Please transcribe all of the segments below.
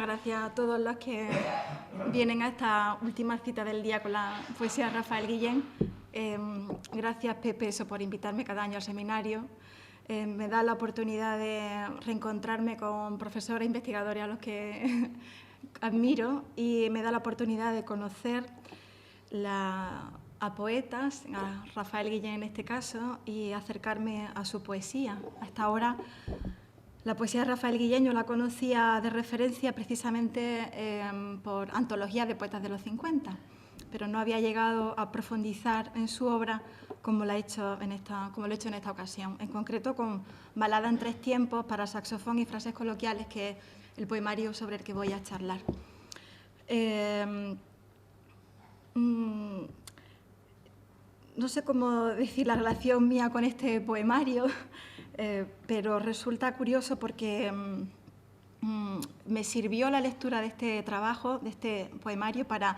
gracias a todos los que vienen a esta última cita del día con la poesía de Rafael Guillén. Gracias, Pepe, por invitarme cada año al seminario. Me da la oportunidad de reencontrarme con profesores e investigadores a los que admiro y me da la oportunidad de conocer a poetas, a Rafael Guillén en este caso, y acercarme a su poesía. Hasta ahora, la poesía de Rafael Guillén yo la conocía de referencia precisamente por antologías de poetas de los 50, pero no había llegado a profundizar en su obra como lo he hecho en esta ocasión, en concreto con Balada en 3 tiempos para saxofón y frases coloquiales, que es el poemario sobre el que voy a charlar. No sé cómo decir la relación mía con este poemario, pero resulta curioso porque me sirvió la lectura de este trabajo, de este poemario, para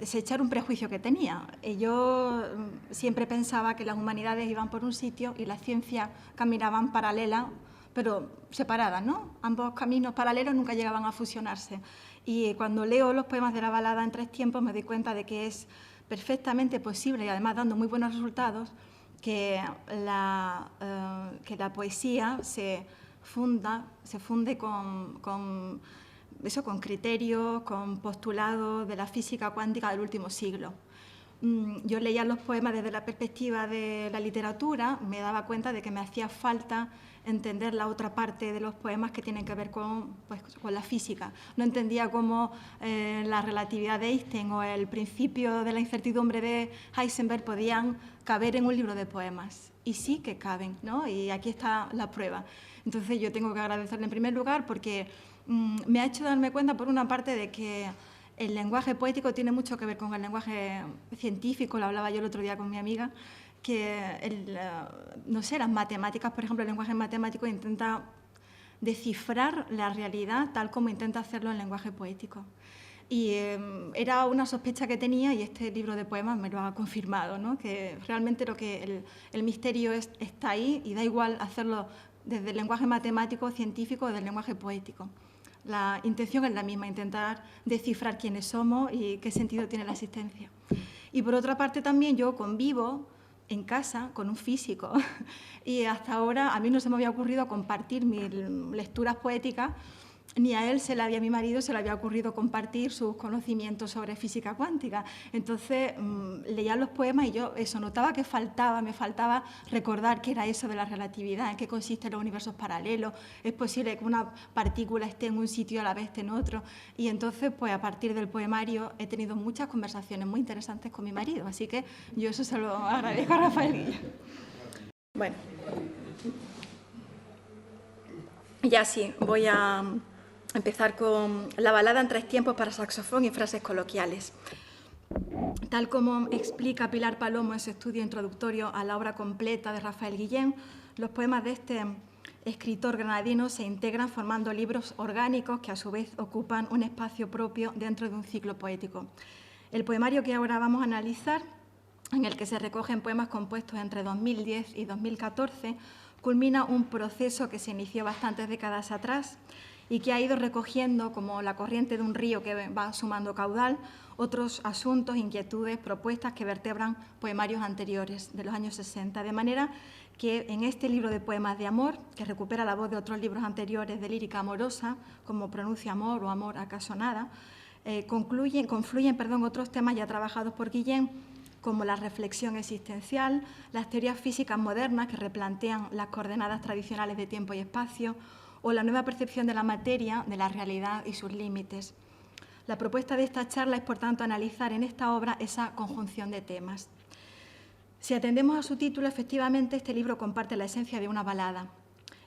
desechar un prejuicio que tenía. Yo siempre pensaba que las humanidades iban por un sitio y las ciencias caminaban paralelas, pero separadas, ¿no? Ambos caminos paralelos nunca llegaban a fusionarse. Y cuando leo los poemas de la Balada en 3 tiempos me doy cuenta de que es perfectamente posible, y además dando muy buenos resultados, que la poesía se funde con criterios, con postulados de la física cuántica del último siglo. Yo leía los poemas desde la perspectiva de la literatura, me daba cuenta de que me hacía falta entender la otra parte de los poemas que tienen que ver con la física. No entendía cómo la relatividad de Einstein o el principio de la incertidumbre de Heisenberg podían caber en un libro de poemas. Y sí que caben, ¿no? Y aquí está la prueba. Entonces yo tengo que agradecerle en primer lugar porque me ha hecho darme cuenta, por una parte, de que el lenguaje poético tiene mucho que ver con el lenguaje científico. Lo hablaba yo el otro día con mi amiga, que no sé, las matemáticas, por ejemplo, el lenguaje matemático intenta descifrar la realidad tal como intenta hacerlo el lenguaje poético. Y era una sospecha que tenía y este libro de poemas me lo ha confirmado, ¿no? Que realmente el misterio está ahí y da igual hacerlo desde el lenguaje matemático, científico o del lenguaje poético. La intención es la misma, intentar descifrar quiénes somos y qué sentido tiene la existencia. Y por otra parte también yo convivo en casa con un físico y hasta ahora a mí no se me había ocurrido compartir mis lecturas poéticas, ni a él, a mi marido, se le había ocurrido compartir sus conocimientos sobre física cuántica. Entonces leía los poemas y yo notaba que me faltaba recordar qué era eso de la relatividad, en qué consisten los universos paralelos, es posible que una partícula esté en un sitio y a la vez esté en otro. Y entonces, pues a partir del poemario he tenido muchas conversaciones muy interesantes con mi marido, así que yo eso se lo agradezco a Rafael Guillén. Bueno, ya sí, voy a empezar con la Balada en 3 tiempos para saxofón y frases coloquiales. Tal como explica Pilar Palomo en su estudio introductorio a la obra completa de Rafael Guillén, los poemas de este escritor granadino se integran formando libros orgánicos que a su vez ocupan un espacio propio dentro de un ciclo poético. El poemario que ahora vamos a analizar, en el que se recogen poemas compuestos entre 2010 y 2014, culmina un proceso que se inició bastantes décadas atrás y que ha ido recogiendo, como la corriente de un río que va sumando caudal, otros asuntos, inquietudes, propuestas que vertebran poemarios anteriores, de los años 60, de manera que en este libro de poemas de amor, que recupera la voz de otros libros anteriores de lírica amorosa, como Pronuncia amor o Amor acaso nada, confluyen otros temas ya trabajados por Guillén, como la reflexión existencial, las teorías físicas modernas que replantean las coordenadas tradicionales de tiempo y espacio, o la nueva percepción de la materia, de la realidad y sus límites. La propuesta de esta charla es, por tanto, analizar en esta obra esa conjunción de temas. Si atendemos a su título, efectivamente, este libro comparte la esencia de una balada.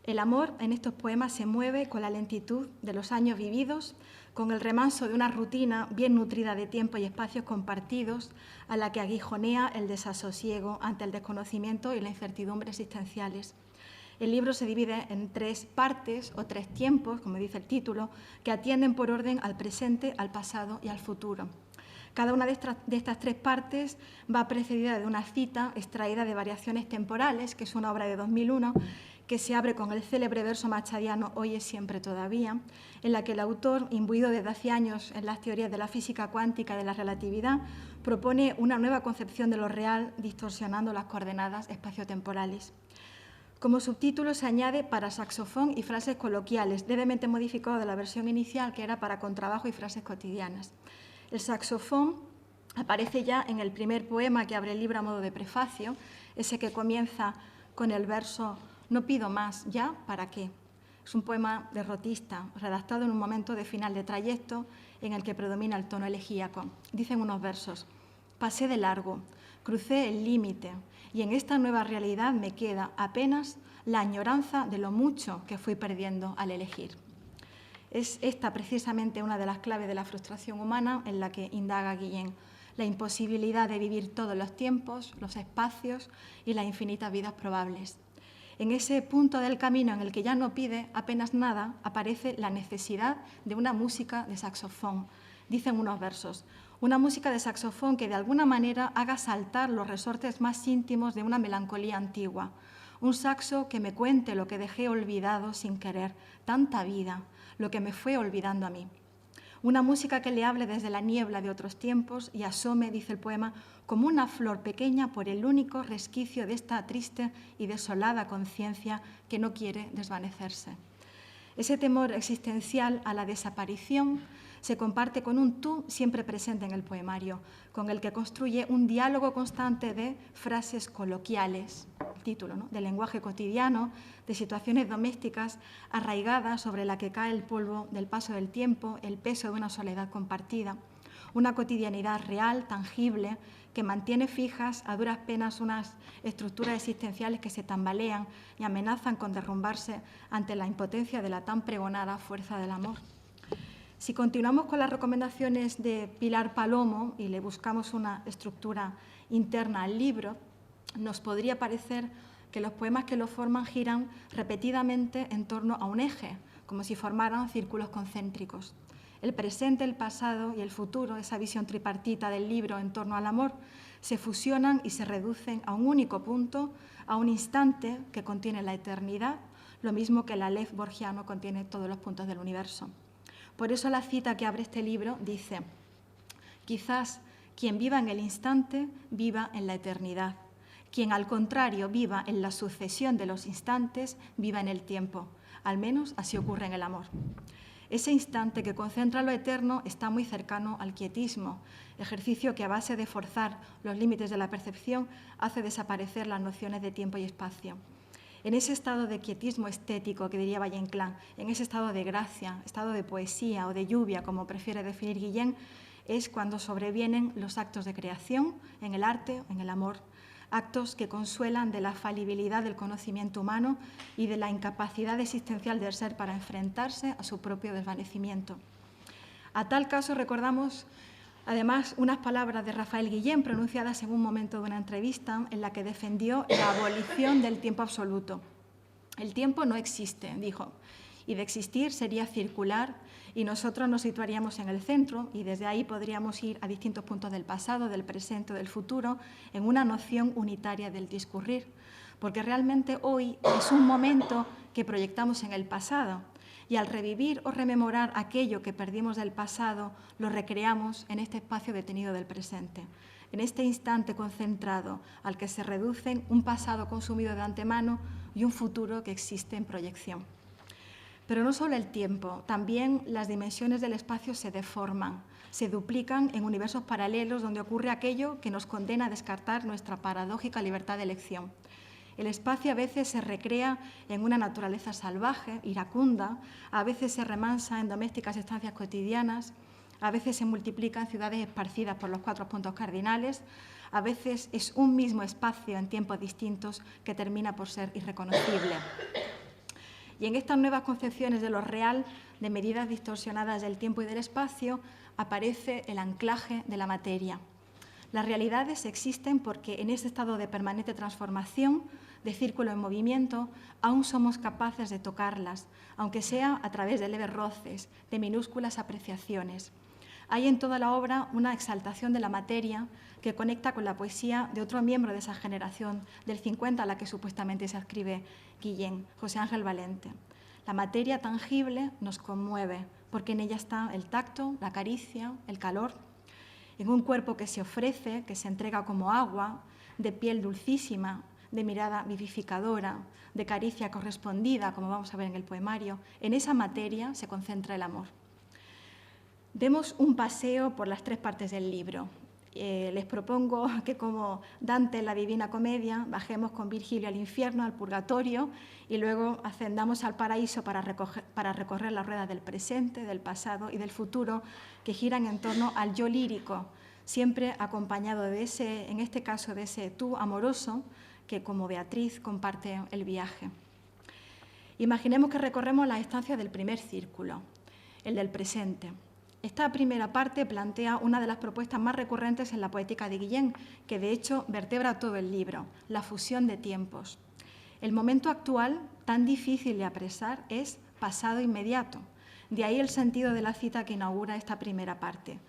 El amor en estos poemas se mueve con la lentitud de los años vividos, con el remanso de una rutina bien nutrida de tiempo y espacios compartidos, a la que aguijonea el desasosiego ante el desconocimiento y la incertidumbre existenciales. El libro se divide en 3 partes o 3 tiempos, como dice el título, que atienden por orden al presente, al pasado y al futuro. Cada una de estas 3 partes va precedida de una cita extraída de Variaciones temporales, que es una obra de 2001, que se abre con el célebre verso machadiano «Hoy es siempre todavía», en la que el autor, imbuido desde hace años en las teorías de la física cuántica y de la relatividad, propone una nueva concepción de lo real, distorsionando las coordenadas espaciotemporales. Como subtítulo se añade para saxofón y frases coloquiales, levemente modificado de la versión inicial, que era para contrabajo y frases cotidianas. El saxofón aparece ya en el primer poema que abre el libro a modo de prefacio, ese que comienza con el verso «No pido más, ¿ya? ¿Para qué?». Es un poema derrotista, redactado en un momento de final de trayecto en el que predomina el tono elegíaco. Dicen unos versos: «Pasé de largo, crucé el límite, y en esta nueva realidad me queda apenas la añoranza de lo mucho que fui perdiendo al elegir». Es esta precisamente una de las claves de la frustración humana en la que indaga Guillén: la imposibilidad de vivir todos los tiempos, los espacios y las infinitas vidas probables. En ese punto del camino en el que ya no pide apenas nada, aparece la necesidad de una música de saxofón. Dicen unos versos: una música de saxofón que de alguna manera haga saltar los resortes más íntimos de una melancolía antigua. Un saxo que me cuente lo que dejé olvidado sin querer, tanta vida, lo que me fue olvidando a mí. Una música que le hable desde la niebla de otros tiempos y asome, dice el poema, como una flor pequeña por el único resquicio de esta triste y desolada conciencia que no quiere desvanecerse. Ese temor existencial a la desaparición se comparte con un tú siempre presente en el poemario, con el que construye un diálogo constante de frases coloquiales, el título, ¿no?, de lenguaje cotidiano, de situaciones domésticas arraigadas sobre la que cae el polvo del paso del tiempo, el peso de una soledad compartida, una cotidianidad real, tangible, que mantiene fijas a duras penas unas estructuras existenciales que se tambalean y amenazan con derrumbarse ante la impotencia de la tan pregonada fuerza del amor. Si continuamos con las recomendaciones de Pilar Palomo y le buscamos una estructura interna al libro, nos podría parecer que los poemas que lo forman giran repetidamente en torno a un eje, como si formaran círculos concéntricos. El presente, el pasado y el futuro, esa visión tripartita del libro en torno al amor, se fusionan y se reducen a un único punto, a un instante que contiene la eternidad, lo mismo que el Aleph borgiano contiene todos los puntos del universo. Por eso la cita que abre este libro dice: «Quizás quien viva en el instante viva en la eternidad. Quien al contrario viva en la sucesión de los instantes viva en el tiempo. Al menos así ocurre en el amor». Ese instante que concentra lo eterno está muy cercano al quietismo, ejercicio que a base de forzar los límites de la percepción hace desaparecer las nociones de tiempo y espacio. En ese estado de quietismo estético, que diría Valle Inclán, en ese estado de gracia, estado de poesía o de lluvia, como prefiere definir Guillén, es cuando sobrevienen los actos de creación en el arte, en el amor, actos que consuelan de la falibilidad del conocimiento humano y de la incapacidad existencial del ser para enfrentarse a su propio desvanecimiento. A tal caso recordamos además unas palabras de Rafael Guillén pronunciadas en un momento de una entrevista en la que defendió la abolición del tiempo absoluto. «El tiempo no existe», dijo, «y de existir sería circular y nosotros nos situaríamos en el centro y desde ahí podríamos ir a distintos puntos del pasado, del presente o del futuro en una noción unitaria del discurrir, porque realmente hoy es un momento que proyectamos en el pasado y al revivir o rememorar aquello que perdimos del pasado, lo recreamos en este espacio detenido del presente, en este instante concentrado al que se reducen un pasado consumido de antemano y un futuro que existe en proyección». Pero no solo el tiempo, también las dimensiones del espacio se deforman, se duplican en universos paralelos donde ocurre aquello que nos condena a descartar nuestra paradójica libertad de elección. El espacio a veces se recrea en una naturaleza salvaje, iracunda, a veces se remansa en domésticas estancias cotidianas, a veces se multiplica en ciudades esparcidas por los 4 puntos cardinales, a veces es un mismo espacio en tiempos distintos que termina por ser irreconocible. Y en estas nuevas concepciones de lo real, de medidas distorsionadas del tiempo y del espacio, aparece el anclaje de la materia. Las realidades existen porque en ese estado de permanente transformación, de círculo en movimiento, aún somos capaces de tocarlas, aunque sea a través de leves roces, de minúsculas apreciaciones. Hay en toda la obra una exaltación de la materia que conecta con la poesía de otro miembro de esa generación del 50 a la que supuestamente se adscribe Guillén, José Ángel Valente. La materia tangible nos conmueve porque en ella está el tacto, la caricia, el calor. En un cuerpo que se ofrece, que se entrega como agua, de piel dulcísima, de mirada vivificadora, de caricia correspondida, como vamos a ver en el poemario, en esa materia se concentra el amor. Demos un paseo por las 3 partes del libro. Les propongo que, como Dante en la Divina Comedia, bajemos con Virgilio al infierno, al purgatorio, y luego ascendamos al paraíso para recorrer las ruedas del presente, del pasado y del futuro, que giran en torno al yo lírico, siempre acompañado de ese, en este caso, de ese tú amoroso, que como Beatriz comparte el viaje. Imaginemos que recorremos la estancia del primer círculo, el del presente. Esta primera parte plantea una de las propuestas más recurrentes en la poética de Guillén, que de hecho vertebra todo el libro, la fusión de tiempos. El momento actual, tan difícil de apresar, es pasado inmediato. De ahí el sentido de la cita que inaugura esta primera parte.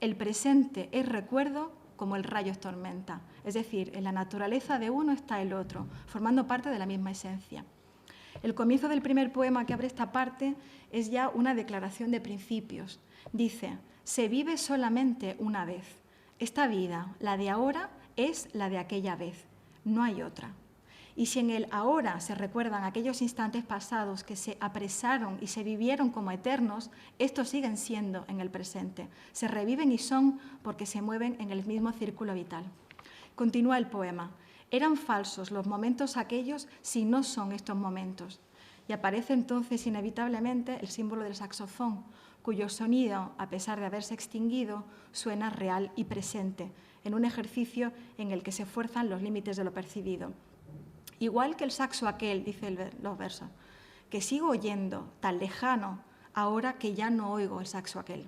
El presente es recuerdo como el rayo es tormenta. Es decir, en la naturaleza de uno está el otro, formando parte de la misma esencia. El comienzo del primer poema que abre esta parte es ya una declaración de principios. Dice, se vive solamente una vez. Esta vida, la de ahora, es la de aquella vez. No hay otra. Y si en el ahora se recuerdan aquellos instantes pasados que se apresaron y se vivieron como eternos, estos siguen siendo en el presente. Se reviven y son porque se mueven en el mismo círculo vital. Continúa el poema. Eran falsos los momentos aquellos si no son estos momentos. Y aparece entonces inevitablemente el símbolo del saxofón, cuyo sonido, a pesar de haberse extinguido, suena real y presente, en un ejercicio en el que se fuerzan los límites de lo percibido. Igual que el saxo aquel, dice los versos, que sigo oyendo, tan lejano, ahora que ya no oigo el saxo aquel.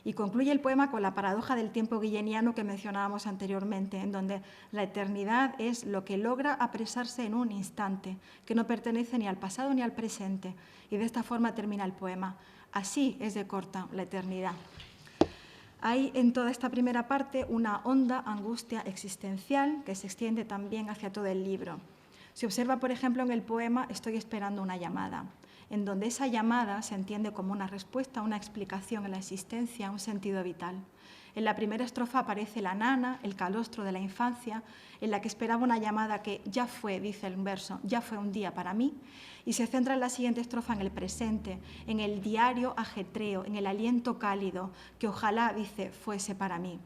Y concluye el poema con la paradoja del tiempo guilleniano que mencionábamos anteriormente, en donde la eternidad es lo que logra apresarse en un instante, que no pertenece ni al pasado ni al presente. Y de esta forma termina el poema. Así es de corta la eternidad. Hay en toda esta primera parte una honda angustia existencial que se extiende también hacia todo el libro. Se observa, por ejemplo, en el poema Estoy esperando una llamada, en donde esa llamada se entiende como una respuesta, una explicación en la existencia, un sentido vital. En la primera estrofa aparece la nana, el calostro de la infancia, en la que esperaba una llamada que ya fue, dice el verso, ya fue un día para mí, y se centra en la siguiente estrofa en el presente, en el diario ajetreo, en el aliento cálido, que ojalá, dice, fuese para mí.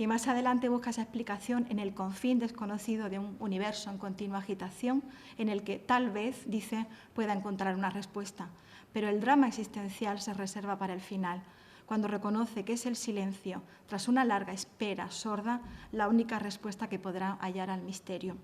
Y más adelante busca esa explicación en el confín desconocido de un universo en continua agitación, en el que tal vez, dice, pueda encontrar una respuesta. Pero el drama existencial se reserva para el final, cuando reconoce que es el silencio, tras una larga espera sorda, la única respuesta que podrá hallar al misterio.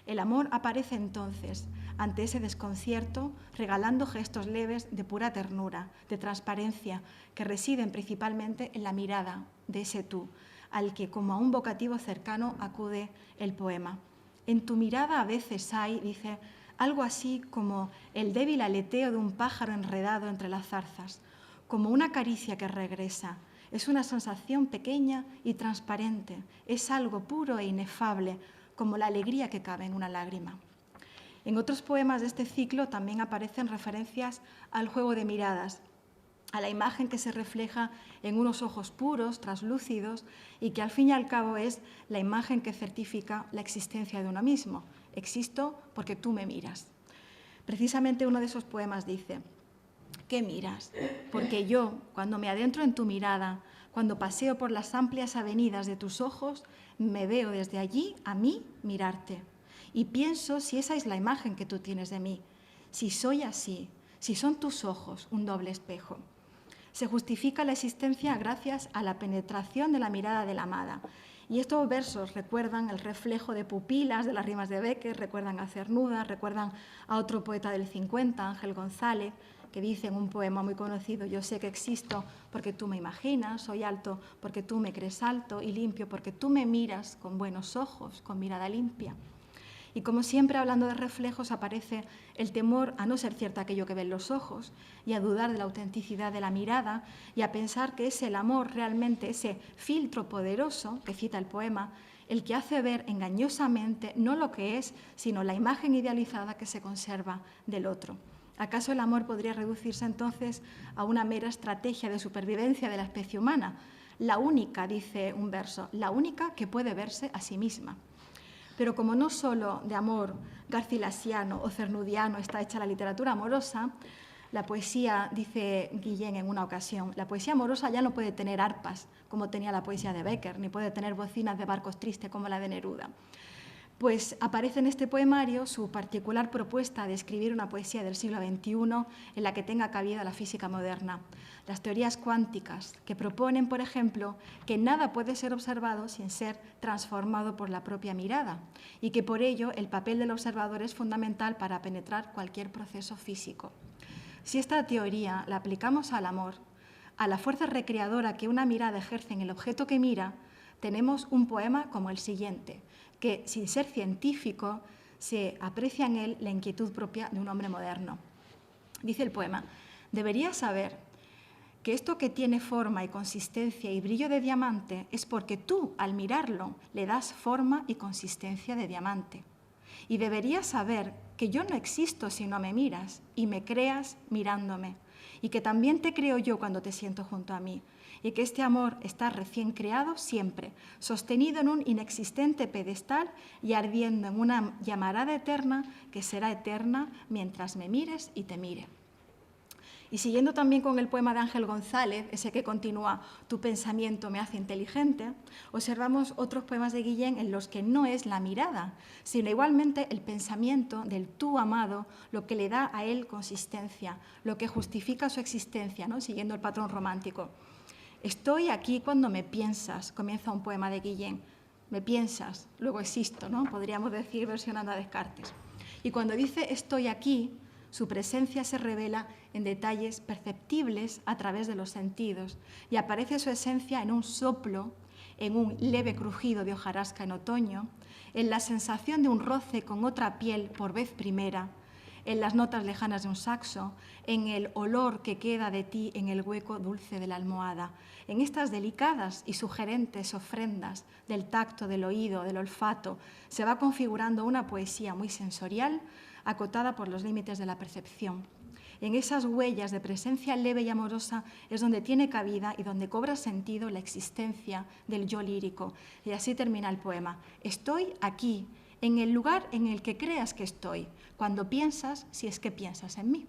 El amor aparece entonces, ante ese desconcierto, regalando gestos leves de pura ternura, de transparencia, que residen principalmente en la mirada de ese tú, al que como a un vocativo cercano acude el poema. En tu mirada a veces hay, dice, algo así como el débil aleteo de un pájaro enredado entre las zarzas, como una caricia que regresa. Es una sensación pequeña y transparente, es algo puro e inefable, como la alegría que cabe en una lágrima. En otros poemas de este ciclo también aparecen referencias al juego de miradas, a la imagen que se refleja en unos ojos puros, translúcidos, y que al fin y al cabo es la imagen que certifica la existencia de uno mismo. Existo porque tú me miras. Precisamente uno de esos poemas dice, ¿qué miras? Porque yo, cuando me adentro en tu mirada, cuando paseo por las amplias avenidas de tus ojos, me veo desde allí a mí mirarte. Y pienso si esa es la imagen que tú tienes de mí, si soy así, si son tus ojos un doble espejo. Se justifica la existencia gracias a la penetración de la mirada de la amada. Y estos versos recuerdan el reflejo de pupilas de las rimas de Becker, recuerdan a Cernuda, recuerdan a otro poeta del 50, Ángel González, que dice en un poema muy conocido, yo sé que existo porque tú me imaginas, soy alto porque tú me crees alto y limpio porque tú me miras con buenos ojos, con mirada limpia. Y como siempre, hablando de reflejos, aparece el temor a no ser cierto aquello que ven los ojos y a dudar de la autenticidad de la mirada y a pensar que es el amor realmente ese filtro poderoso que cita el poema, el que hace ver engañosamente no lo que es, sino la imagen idealizada que se conserva del otro. ¿Acaso el amor podría reducirse entonces a una mera estrategia de supervivencia de la especie humana? La única, dice un verso, la única que puede verse a sí misma. Pero como no solo de amor garcilasiano o cernudiano está hecha la literatura amorosa, la poesía, dice Guillén en una ocasión, la poesía amorosa ya no puede tener arpas como tenía la poesía de Bécquer, ni puede tener bocinas de barcos tristes como la de Neruda. Pues aparece en este poemario su particular propuesta de escribir una poesía del siglo XXI en la que tenga cabida la física moderna. Las teorías cuánticas, que proponen, por ejemplo, que nada puede ser observado sin ser transformado por la propia mirada y que por ello el papel del observador es fundamental para penetrar cualquier proceso físico. Si esta teoría la aplicamos al amor, a la fuerza recreadora que una mirada ejerce en el objeto que mira, tenemos un poema como el siguiente, que, sin ser científico, se aprecia en él la inquietud propia de un hombre moderno. Dice el poema: deberías saber que esto que tiene forma y consistencia y brillo de diamante es porque tú, al mirarlo, le das forma y consistencia de diamante. Y deberías saber que yo no existo si no me miras y me creas mirándome, y que también te creo yo cuando te siento junto a mí, y que este amor está recién creado siempre, sostenido en un inexistente pedestal y ardiendo en una llamarada eterna que será eterna mientras me mires y te mire. Y siguiendo también con el poema de Ángel González, ese que continúa, tu pensamiento me hace inteligente, observamos otros poemas de Guillén en los que no es la mirada, sino igualmente el pensamiento del tú amado, lo que le da a él consistencia, lo que justifica su existencia, ¿no? Siguiendo el patrón romántico. Estoy aquí cuando me piensas, comienza un poema de Guillén. Me piensas, luego existo, ¿no? Podríamos decir versionando a Descartes. Y cuando dice estoy aquí, su presencia se revela en detalles perceptibles a través de los sentidos y aparece su esencia en un soplo, en un leve crujido de hojarasca en otoño, en la sensación de un roce con otra piel por vez primera, en las notas lejanas de un saxo, en el olor que queda de ti en el hueco dulce de la almohada, en estas delicadas y sugerentes ofrendas del tacto, del oído, del olfato, se va configurando una poesía muy sensorial, acotada por los límites de la percepción. En esas huellas de presencia leve y amorosa es donde tiene cabida y donde cobra sentido la existencia del yo lírico. Y así termina el poema. Estoy aquí, en el lugar en el que creas que estoy, cuando piensas, si es que piensas en mí.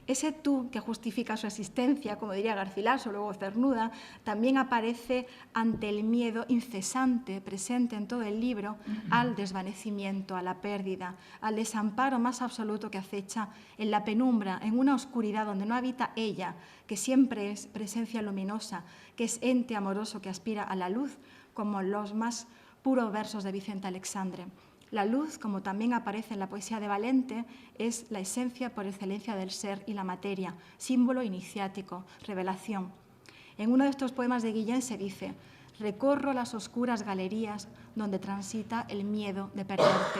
Ese tú que justifica su existencia, como diría Garcilaso, luego Cernuda, también aparece ante el miedo incesante presente en todo el libro al desvanecimiento, a la pérdida, al desamparo más absoluto que acecha en la penumbra, en una oscuridad donde no habita ella, que siempre es presencia luminosa, que es ente amoroso que aspira a la luz, como los más puros versos de Vicente Alexandre. La luz, como también aparece en la poesía de Valente, es la esencia por excelencia del ser y la materia, símbolo iniciático, revelación. En uno de estos poemas de Guillén se dice: recorro las oscuras galerías donde transita el miedo de perderte,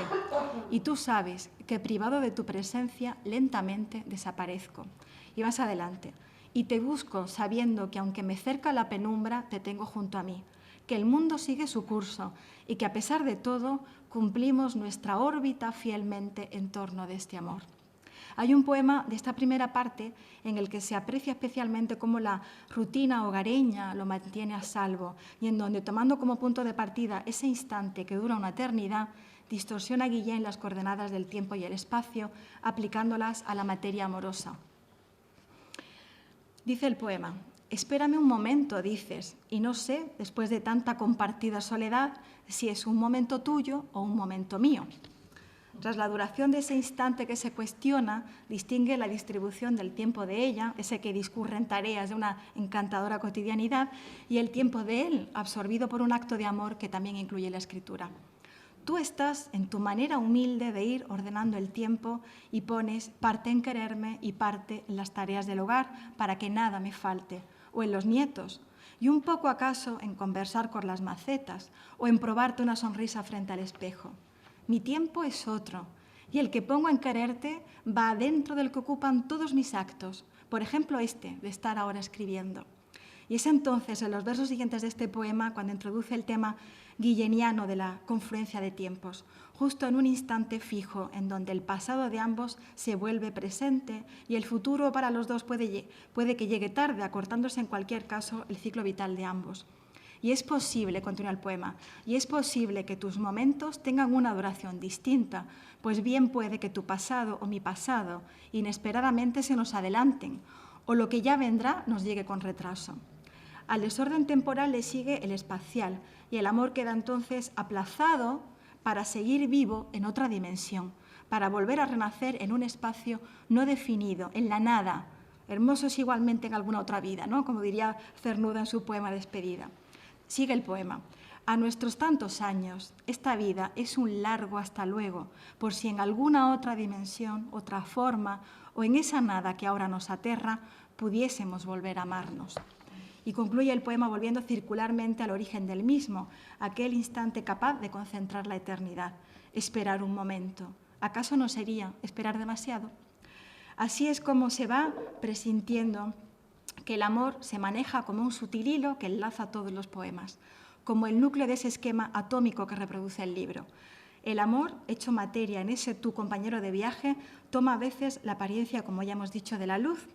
y tú sabes que privado de tu presencia lentamente desaparezco. Y más adelante: y te busco sabiendo que aunque me cerca la penumbra, te tengo junto a mí, que el mundo sigue su curso y que a pesar de todo cumplimos nuestra órbita fielmente en torno de este amor. Hay un poema de esta primera parte en el que se aprecia especialmente cómo la rutina hogareña lo mantiene a salvo y en donde, tomando como punto de partida ese instante que dura una eternidad, distorsiona Guillén las coordenadas del tiempo y el espacio, aplicándolas a la materia amorosa. Dice el poema: espérame un momento, dices, y no sé, después de tanta compartida soledad, si es un momento tuyo o un momento mío. Tras la duración de ese instante que se cuestiona, distingue la distribución del tiempo de ella, ese que discurre en tareas de una encantadora cotidianidad, y el tiempo de él, absorbido por un acto de amor que también incluye la escritura. Tú estás en tu manera humilde de ir ordenando el tiempo y pones parte en quererme y parte en las tareas del hogar para que nada me falte, o en los nietos, y un poco acaso en conversar con las macetas o en probarte una sonrisa frente al espejo. Mi tiempo es otro, y el que pongo en quererte va dentro del que ocupan todos mis actos, por ejemplo este, de estar ahora escribiendo. Y es entonces, en los versos siguientes de este poema, cuando introduce el tema guilleniano de la confluencia de tiempos, justo en un instante fijo en donde el pasado de ambos se vuelve presente y el futuro para los dos puede que llegue tarde, acortándose en cualquier caso el ciclo vital de ambos. Y es posible, continúa el poema, y es posible que tus momentos tengan una duración distinta, pues bien puede que tu pasado o mi pasado inesperadamente se nos adelanten, o lo que ya vendrá nos llegue con retraso. Al desorden temporal le sigue el espacial, y el amor queda entonces aplazado para seguir vivo en otra dimensión, para volver a renacer en un espacio no definido, en la nada, hermosos igualmente en alguna otra vida, ¿no? Como diría Cernuda en su poema Despedida. Sigue el poema. A nuestros tantos años, esta vida es un largo hasta luego, por si en alguna otra dimensión, otra forma, o en esa nada que ahora nos aterra, pudiésemos volver a amarnos. Y concluye el poema volviendo circularmente al origen del mismo, aquel instante capaz de concentrar la eternidad. Esperar un momento. ¿Acaso no sería esperar demasiado? Así es como se va presintiendo que el amor se maneja como un sutil hilo que enlaza todos los poemas, como el núcleo de ese esquema atómico que reproduce el libro. El amor, hecho materia en ese tu compañero de viaje, toma a veces la apariencia, como ya hemos dicho, de la luz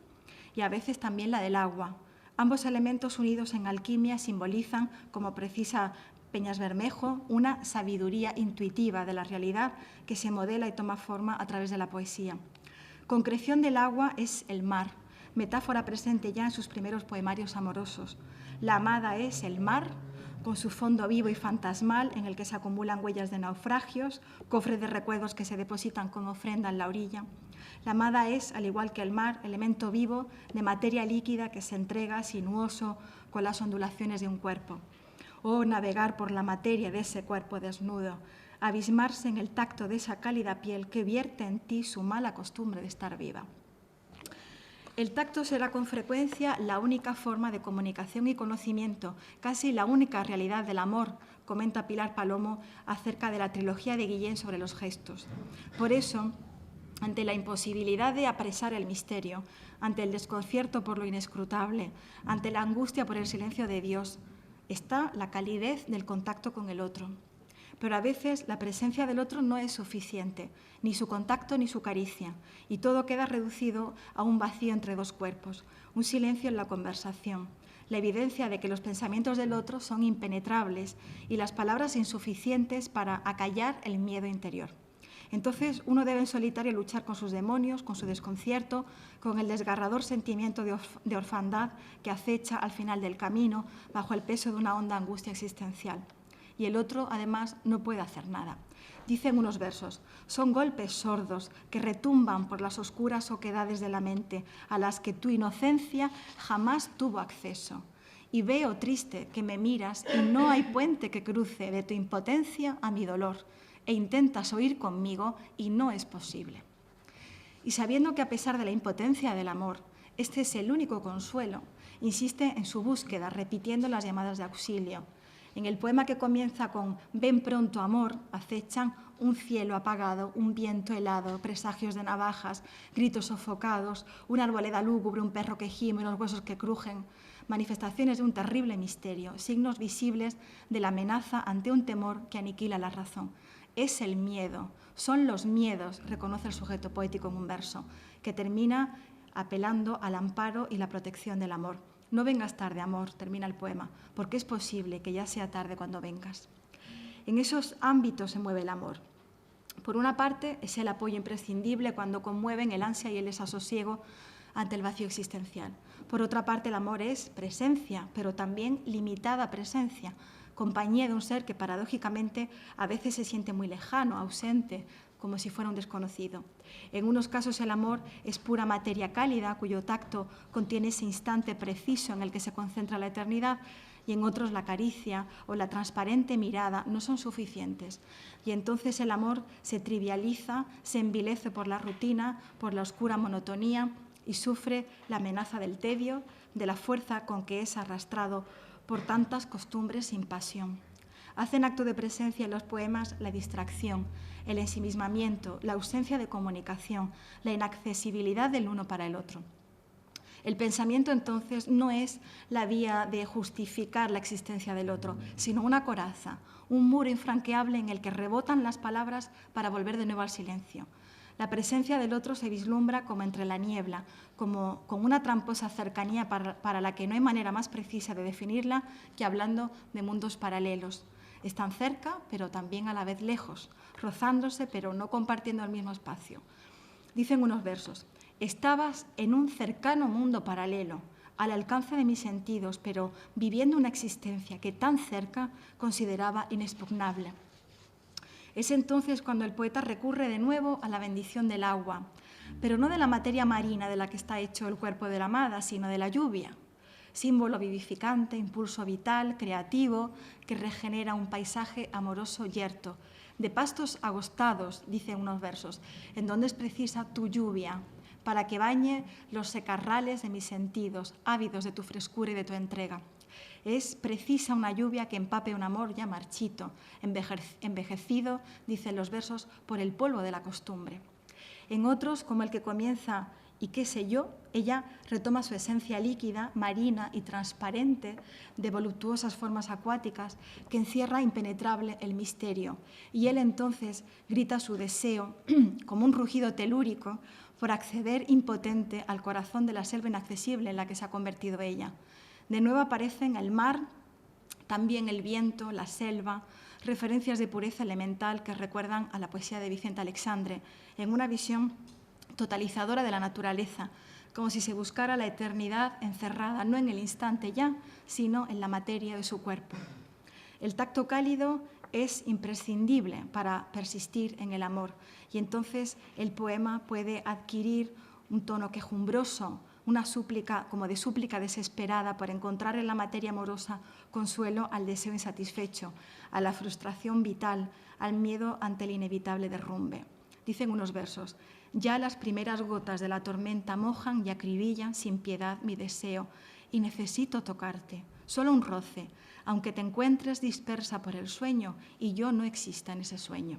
y a veces también la del agua. Ambos elementos unidos en alquimia simbolizan, como precisa Peñas Bermejo, una sabiduría intuitiva de la realidad que se modela y toma forma a través de la poesía. Concreción del agua es el mar, metáfora presente ya en sus primeros poemarios amorosos. La amada es el mar, con su fondo vivo y fantasmal en el que se acumulan huellas de naufragios, cofres de recuerdos que se depositan como ofrenda en la orilla. La amada es, al igual que el mar, elemento vivo de materia líquida que se entrega sinuoso con las ondulaciones de un cuerpo. O navegar por la materia de ese cuerpo desnudo, abismarse en el tacto de esa cálida piel que vierte en ti su mala costumbre de estar viva. El tacto será con frecuencia la única forma de comunicación y conocimiento, casi la única realidad del amor, comenta Pilar Palomo acerca de la trilogía de Guillén sobre los gestos. Por eso, ante la imposibilidad de apresar el misterio, ante el desconcierto por lo inescrutable, ante la angustia por el silencio de Dios, está la calidez del contacto con el otro. Pero a veces la presencia del otro no es suficiente, ni su contacto ni su caricia, y todo queda reducido a un vacío entre dos cuerpos, un silencio en la conversación, la evidencia de que los pensamientos del otro son impenetrables y las palabras insuficientes para acallar el miedo interior. Entonces uno debe en solitario luchar con sus demonios, con su desconcierto, con el desgarrador sentimiento de orfandad que acecha al final del camino bajo el peso de una honda angustia existencial. Y el otro, además, no puede hacer nada. Dicen unos versos, son golpes sordos que retumban por las oscuras oquedades de la mente a las que tu inocencia jamás tuvo acceso. Y veo triste que me miras y no hay puente que cruce de tu impotencia a mi dolor, e intentas oír conmigo y no es posible. Y sabiendo que a pesar de la impotencia del amor, este es el único consuelo, insiste en su búsqueda, repitiendo las llamadas de auxilio. En el poema que comienza con «Ven pronto, amor», acechan un cielo apagado, un viento helado, presagios de navajas, gritos sofocados, una arboleda lúgubre, un perro que gime, unos huesos que crujen, manifestaciones de un terrible misterio, signos visibles de la amenaza ante un temor que aniquila la razón. Es el miedo, son los miedos, reconoce el sujeto poético en un verso, que termina apelando al amparo y la protección del amor. No vengas tarde, amor, termina el poema, porque es posible que ya sea tarde cuando vengas. En esos ámbitos se mueve el amor. Por una parte, es el apoyo imprescindible cuando conmueven el ansia y el desasosiego ante el vacío existencial. Por otra parte, el amor es presencia, pero también limitada presencia, compañía de un ser que paradójicamente a veces se siente muy lejano, ausente, como si fuera un desconocido. En unos casos el amor es pura materia cálida, cuyo tacto contiene ese instante preciso en el que se concentra la eternidad, y en otros la caricia o la transparente mirada no son suficientes. Y entonces el amor se trivializa, se envilece por la rutina, por la oscura monotonía y sufre la amenaza del tedio, de la fuerza con que es arrastrado por tantas costumbres sin pasión. Hacen acto de presencia en los poemas la distracción, el ensimismamiento, la ausencia de comunicación, la inaccesibilidad del uno para el otro. El pensamiento, entonces, no es la vía de justificar la existencia del otro, sino una coraza, un muro infranqueable en el que rebotan las palabras para volver de nuevo al silencio. La presencia del otro se vislumbra como entre la niebla, como con una tramposa cercanía para la que no hay manera más precisa de definirla que hablando de mundos paralelos. Están cerca, pero también a la vez lejos, rozándose, pero no compartiendo el mismo espacio. Dicen unos versos: estabas en un cercano mundo paralelo, al alcance de mis sentidos, pero viviendo una existencia que tan cerca consideraba inexpugnable. Es entonces cuando el poeta recurre de nuevo a la bendición del agua, pero no de la materia marina de la que está hecho el cuerpo de la amada, sino de la lluvia, símbolo vivificante, impulso vital, creativo, que regenera un paisaje amoroso yerto, de pastos agostados, dicen unos versos, en donde es precisa tu lluvia, para que bañe los secarrales de mis sentidos, ávidos de tu frescura y de tu entrega. Es precisa una lluvia que empape un amor ya marchito, envejecido, dicen los versos, por el polvo de la costumbre. En otros, como el que comienza y qué sé yo, ella retoma su esencia líquida, marina y transparente de voluptuosas formas acuáticas que encierra impenetrable el misterio. Y él entonces grita su deseo, como un rugido telúrico, por acceder impotente al corazón de la selva inaccesible en la que se ha convertido ella. De nuevo aparecen el mar, también el viento, la selva, referencias de pureza elemental que recuerdan a la poesía de Vicente Alexandre, en una visión totalizadora de la naturaleza, como si se buscara la eternidad encerrada no en el instante ya, sino en la materia de su cuerpo. El tacto cálido es imprescindible para persistir en el amor, y entonces el poema puede adquirir un tono quejumbroso, una súplica como de súplica desesperada por encontrar en la materia amorosa consuelo al deseo insatisfecho, a la frustración vital, al miedo ante el inevitable derrumbe. Dicen unos versos: ya las primeras gotas de la tormenta mojan y acribillan sin piedad mi deseo, y necesito tocarte, solo un roce, aunque te encuentres dispersa por el sueño y yo no exista en ese sueño.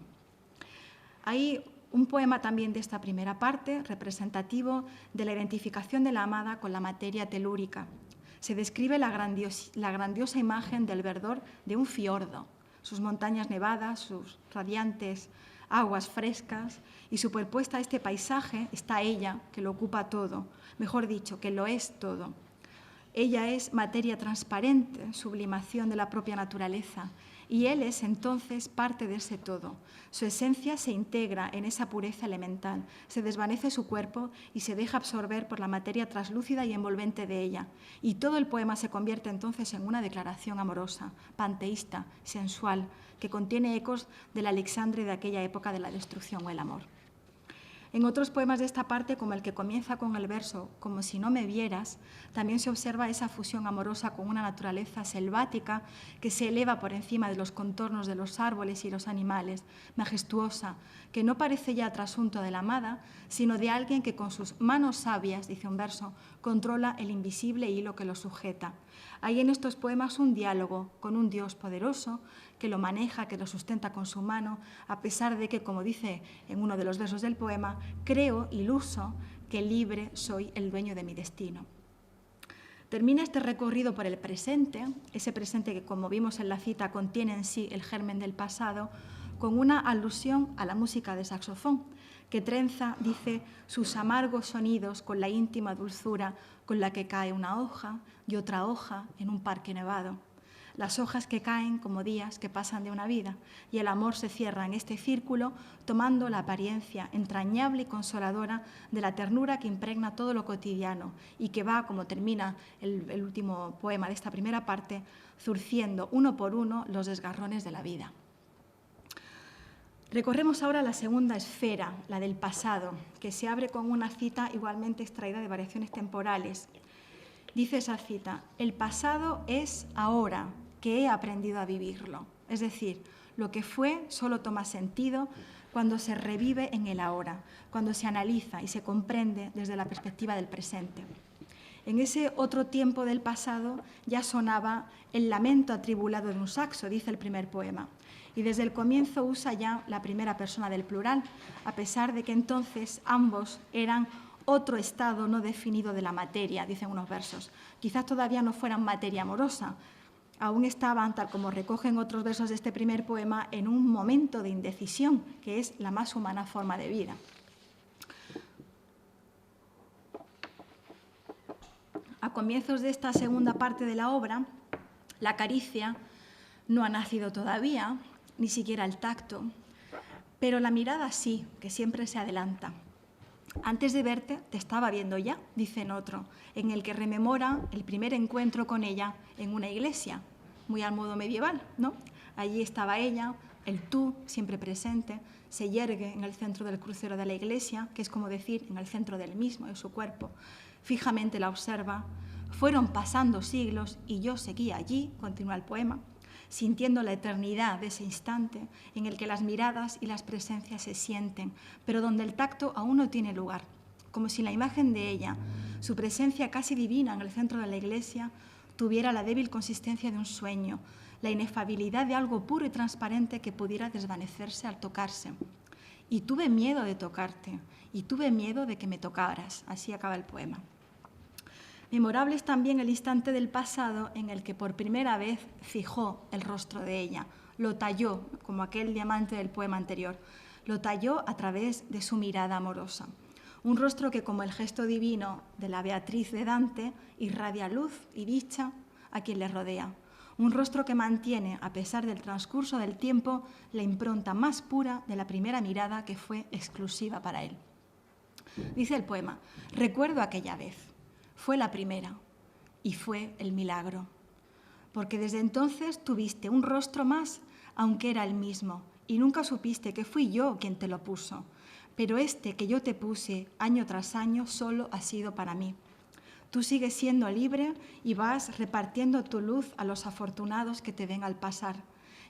Hay un poema también de esta primera parte, representativo de la identificación de la amada con la materia telúrica. Se describe la grandiosa imagen del verdor de un fiordo, sus montañas nevadas, sus radiantes aguas frescas, y superpuesta a este paisaje está ella, que lo ocupa todo, mejor dicho, que lo es todo. Ella es materia transparente, sublimación de la propia naturaleza, y él es entonces parte de ese todo. Su esencia se integra en esa pureza elemental, se desvanece su cuerpo y se deja absorber por la materia traslúcida y envolvente de ella. Y todo el poema se convierte entonces en una declaración amorosa, panteísta, sensual, que contiene ecos del Alexandre de aquella época de la destrucción o el amor. En otros poemas de esta parte, como el que comienza con el verso «Como si no me vieras», también se observa esa fusión amorosa con una naturaleza selvática que se eleva por encima de los contornos de los árboles y los animales, majestuosa, que no parece ya trasunto de la amada, sino de alguien que con sus manos sabias, dice un verso, controla el invisible hilo que lo sujeta. Hay en estos poemas un diálogo con un Dios poderoso que lo maneja, que lo sustenta con su mano, a pesar de que, como dice en uno de los versos del poema, creo, iluso, que libre soy el dueño de mi destino. Termina este recorrido por el presente, ese presente que, como vimos en la cita, contiene en sí el germen del pasado, con una alusión a la música de saxofón, que trenza, dice, sus amargos sonidos con la íntima dulzura con la que cae una hoja y otra hoja en un parque nevado. Las hojas que caen como días que pasan de una vida, y el amor se cierra en este círculo tomando la apariencia entrañable y consoladora de la ternura que impregna todo lo cotidiano y que va, como termina el último poema de esta primera parte, zurciendo uno por uno los desgarrones de la vida. Recorremos ahora la segunda esfera, la del pasado, que se abre con una cita igualmente extraída de Variaciones temporales. Dice esa cita: el pasado es ahora que he aprendido a vivirlo. Es decir, lo que fue solo toma sentido cuando se revive en el ahora, cuando se analiza y se comprende desde la perspectiva del presente. En ese otro tiempo del pasado ya sonaba el lamento atribulado de un saxo, dice el primer poema. Y desde el comienzo usa ya la primera persona del plural, a pesar de que entonces ambos eran otro estado no definido de la materia, dicen unos versos. Quizás todavía no fueran materia amorosa, aún estaban, tal como recogen otros versos de este primer poema, en un momento de indecisión, que es la más humana forma de vida. A comienzos de esta segunda parte de la obra, la caricia no ha nacido todavía, ni siquiera el tacto, pero la mirada sí, que siempre se adelanta. Antes de verte, te estaba viendo ya, dice en otro, en el que rememora el primer encuentro con ella en una iglesia, muy al modo medieval, ¿no? Allí estaba ella, el tú, siempre presente, se yergue en el centro del crucero de la iglesia, que es como decir, en el centro del mismo, de su cuerpo. Fijamente la observa. Fueron pasando siglos y yo seguía allí, continúa el poema, sintiendo la eternidad de ese instante en el que las miradas y las presencias se sienten, pero donde el tacto aún no tiene lugar, como si la imagen de ella, su presencia casi divina en el centro de la iglesia, tuviera la débil consistencia de un sueño, la inefabilidad de algo puro y transparente que pudiera desvanecerse al tocarse. Y tuve miedo de tocarte, y tuve miedo de que me tocaras. Así acaba el poema. Memorable es también el instante del pasado en el que por primera vez fijó el rostro de ella, lo talló, como aquel diamante del poema anterior, lo talló a través de su mirada amorosa. Un rostro que, como el gesto divino de la Beatriz de Dante, irradia luz y dicha a quien le rodea. Un rostro que mantiene, a pesar del transcurso del tiempo, la impronta más pura de la primera mirada que fue exclusiva para él. Dice el poema, recuerdo aquella vez, fue la primera y fue el milagro, porque desde entonces tuviste un rostro más, aunque era el mismo, y nunca supiste que fui yo quien te lo puso, pero este que yo te puse año tras año solo ha sido para mí. Tú sigues siendo libre y vas repartiendo tu luz a los afortunados que te ven al pasar.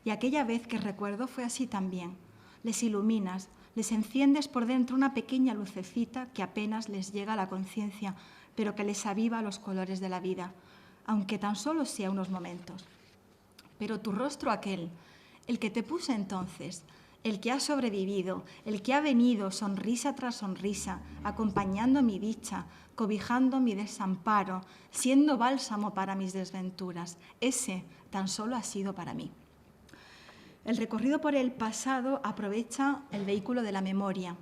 Y aquella vez que recuerdo fue así también. Les iluminas, les enciendes por dentro una pequeña lucecita que apenas les llega a la conciencia, pero que les aviva los colores de la vida, aunque tan solo sea unos momentos. Pero tu rostro aquel, el que te puse entonces, el que ha sobrevivido, el que ha venido sonrisa tras sonrisa, acompañando mi dicha, cobijando mi desamparo, siendo bálsamo para mis desventuras, ese tan solo ha sido para mí. El recorrido por el pasado aprovecha el vehículo de la memoria,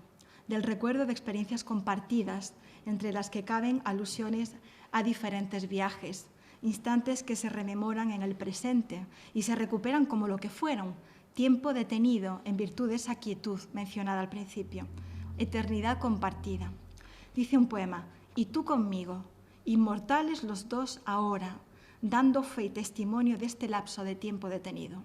del recuerdo de experiencias compartidas, entre las que caben alusiones a diferentes viajes, instantes que se rememoran en el presente y se recuperan como lo que fueron, tiempo detenido en virtud de esa quietud mencionada al principio, eternidad compartida. Dice un poema, y tú conmigo, inmortales los dos ahora, dando fe y testimonio de este lapso de tiempo detenido.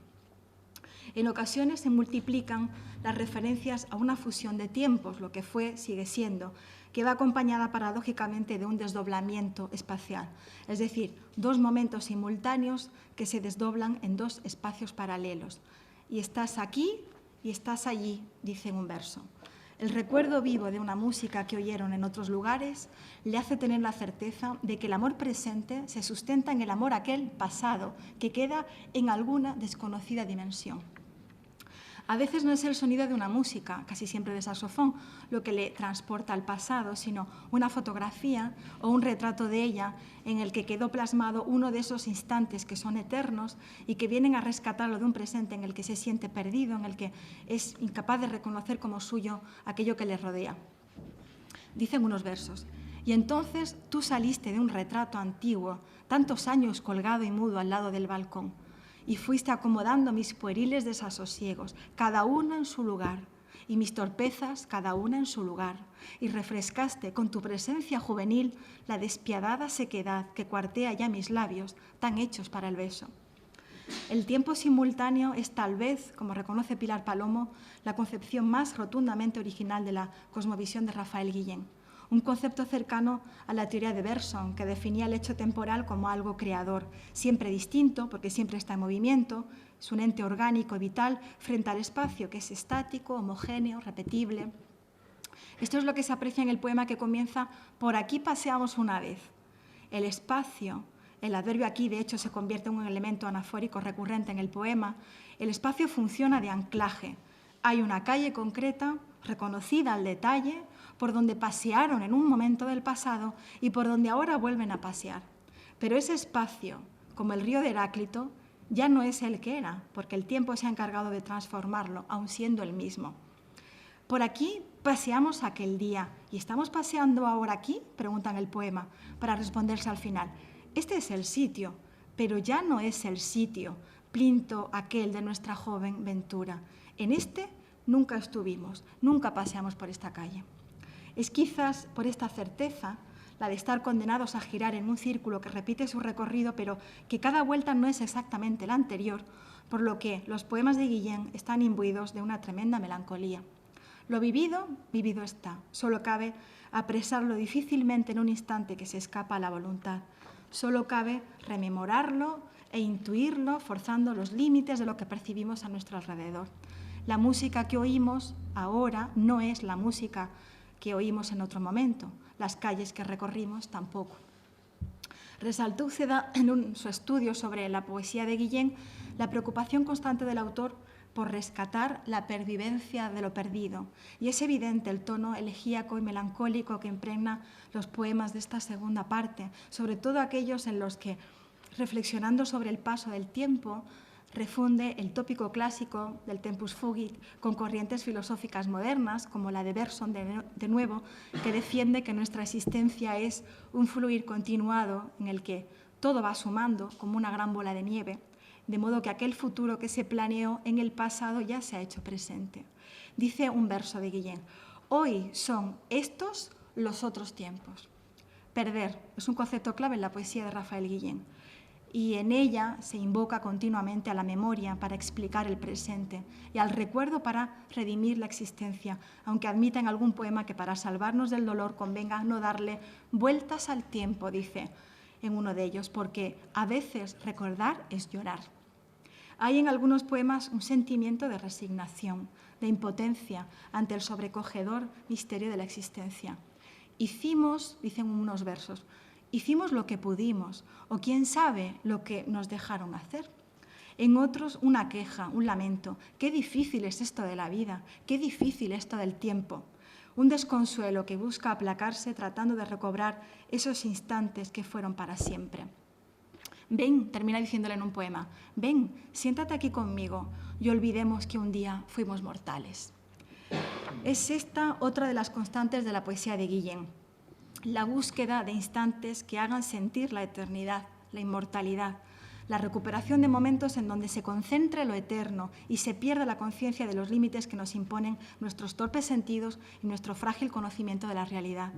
En ocasiones se multiplican las referencias a una fusión de tiempos, lo que fue, sigue siendo, que va acompañada paradójicamente de un desdoblamiento espacial, es decir, dos momentos simultáneos que se desdoblan en dos espacios paralelos. Y estás aquí y estás allí, dice en un verso. El recuerdo vivo de una música que oyeron en otros lugares le hace tener la certeza de que el amor presente se sustenta en el amor aquel pasado, que queda en alguna desconocida dimensión. A veces no es el sonido de una música, casi siempre de saxofón, lo que le transporta al pasado, sino una fotografía o un retrato de ella en el que quedó plasmado uno de esos instantes que son eternos y que vienen a rescatarlo de un presente en el que se siente perdido, en el que es incapaz de reconocer como suyo aquello que le rodea. Dicen unos versos, y entonces tú saliste de un retrato antiguo, tantos años colgado y mudo al lado del balcón, y fuiste acomodando mis pueriles desasosiegos, cada uno en su lugar, y mis torpezas, cada una en su lugar, y refrescaste con tu presencia juvenil la despiadada sequedad que cuartea ya mis labios, tan hechos para el beso. El tiempo simultáneo es tal vez, como reconoce Pilar Palomo, la concepción más rotundamente original de la cosmovisión de Rafael Guillén, un concepto cercano a la teoría de Bergson, que definía el hecho temporal como algo creador, siempre distinto, porque siempre está en movimiento, es un ente orgánico y vital frente al espacio, que es estático, homogéneo, repetible. Esto es lo que se aprecia en el poema que comienza, por aquí paseamos una vez. el espacio, el adverbio aquí de hecho se convierte en un elemento anafórico recurrente en el poema, el espacio funciona de anclaje. Hay una calle concreta, reconocida al detalle, por donde pasearon en un momento del pasado y por donde ahora vuelven a pasear. Pero ese espacio, como el río de Heráclito, ya no es el que era, porque el tiempo se ha encargado de transformarlo, aun siendo el mismo. Por aquí paseamos aquel día. ¿Y estamos paseando ahora aquí?, pregunta en el poema, para responderse al final. Este es el sitio, pero ya no es el sitio, Plinto aquel de nuestra joven ventura. En este nunca estuvimos, nunca paseamos por esta calle. Es quizás por esta certeza, la de estar condenados a girar en un círculo que repite su recorrido, pero que cada vuelta no es exactamente la anterior, por lo que los poemas de Guillén están imbuidos de una tremenda melancolía. Lo vivido, vivido está. Solo cabe apresarlo difícilmente en un instante que se escapa a la voluntad. Solo cabe rememorarlo e intuirlo, forzando los límites de lo que percibimos a nuestro alrededor. La música que oímos ahora no es la música que oímos en otro momento. Las calles que recorrimos tampoco. Resaltó Uceda en su estudio sobre la poesía de Guillén la preocupación constante del autor por rescatar la pervivencia de lo perdido. Y es evidente el tono elegíaco y melancólico que impregna los poemas de esta segunda parte, sobre todo aquellos en los que, reflexionando sobre el paso del tiempo, refunde el tópico clásico del tempus fugit con corrientes filosóficas modernas, como la de Bergson de nuevo, que defiende que nuestra existencia es un fluir continuado en el que todo va sumando como una gran bola de nieve, de modo que aquel futuro que se planeó en el pasado ya se ha hecho presente. Dice un verso de Guillén: hoy son estos los otros tiempos. Perder es un concepto clave en la poesía de Rafael Guillén, y en ella se invoca continuamente a la memoria para explicar el presente y al recuerdo para redimir la existencia, aunque admita en algún poema que para salvarnos del dolor convenga no darle vueltas al tiempo, dice en uno de ellos, porque a veces recordar es llorar. Hay en algunos poemas un sentimiento de resignación, de impotencia ante el sobrecogedor misterio de la existencia. Hicimos, dicen unos versos, hicimos lo que pudimos, o quién sabe lo que nos dejaron hacer. En otros, una queja, un lamento. Qué difícil es esto de la vida, qué difícil esto del tiempo. Un desconsuelo que busca aplacarse tratando de recobrar esos instantes que fueron para siempre. Ven, termina diciéndole en un poema, ven, siéntate aquí conmigo y olvidemos que un día fuimos mortales. Es esta otra de las constantes de la poesía de Guillén, la búsqueda de instantes que hagan sentir la eternidad, la inmortalidad, la recuperación de momentos en donde se concentre lo eterno y se pierda la conciencia de los límites que nos imponen nuestros torpes sentidos y nuestro frágil conocimiento de la realidad.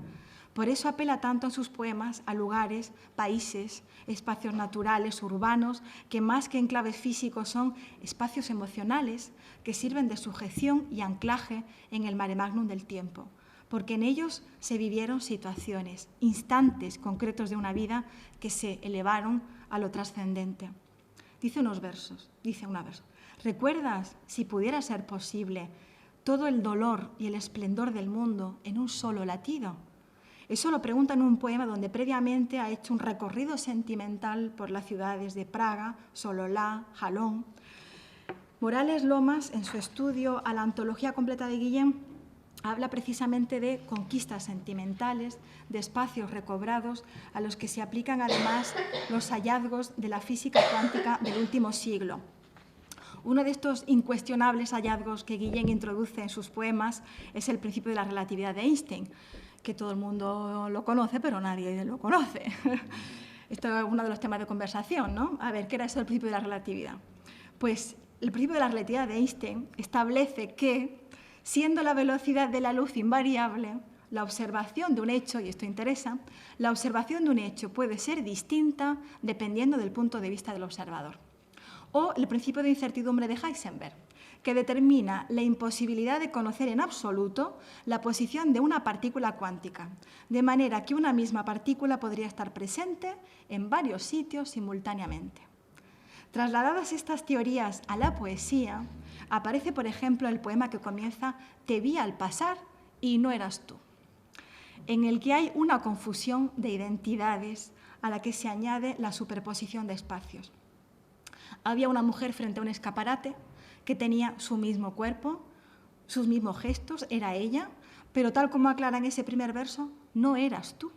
Por eso apela tanto en sus poemas a lugares, países, espacios naturales, urbanos, que más que enclaves físicos son espacios emocionales que sirven de sujeción y anclaje en el mare magnum del tiempo, porque en ellos se vivieron situaciones, instantes concretos de una vida que se elevaron a lo trascendente. Dice una verso, ¿recuerdas, si pudiera ser posible, todo el dolor y el esplendor del mundo en un solo latido? Eso lo pregunta en un poema donde previamente ha hecho un recorrido sentimental por las ciudades de Praga, Sololá, Jalón. Morales Lomas, en su estudio a la antología completa de Guillén, habla precisamente de conquistas sentimentales, de espacios recobrados, a los que se aplican además los hallazgos de la física cuántica del último siglo. Uno de estos incuestionables hallazgos que Guillén introduce en sus poemas es el principio de la relatividad de Einstein, que todo el mundo lo conoce, pero nadie lo conoce. Esto es uno de los temas de conversación, ¿no? A ver, ¿qué era eso del principio de la relatividad? Pues el principio de la relatividad de Einstein establece que, siendo la velocidad de la luz invariable, la observación de un hecho, y esto interesa, la observación de un hecho puede ser distinta dependiendo del punto de vista del observador. O el principio de incertidumbre de Heisenberg, que determina la imposibilidad de conocer en absoluto la posición de una partícula cuántica, de manera que una misma partícula podría estar presente en varios sitios simultáneamente. Trasladadas estas teorías a la poesía, aparece, por ejemplo, el poema que comienza «Te vi al pasar y no eras tú», en el que hay una confusión de identidades a la que se añade la superposición de espacios. Había una mujer frente a un escaparate que tenía su mismo cuerpo, sus mismos gestos, era ella, pero tal como aclara en ese primer verso, no eras tú.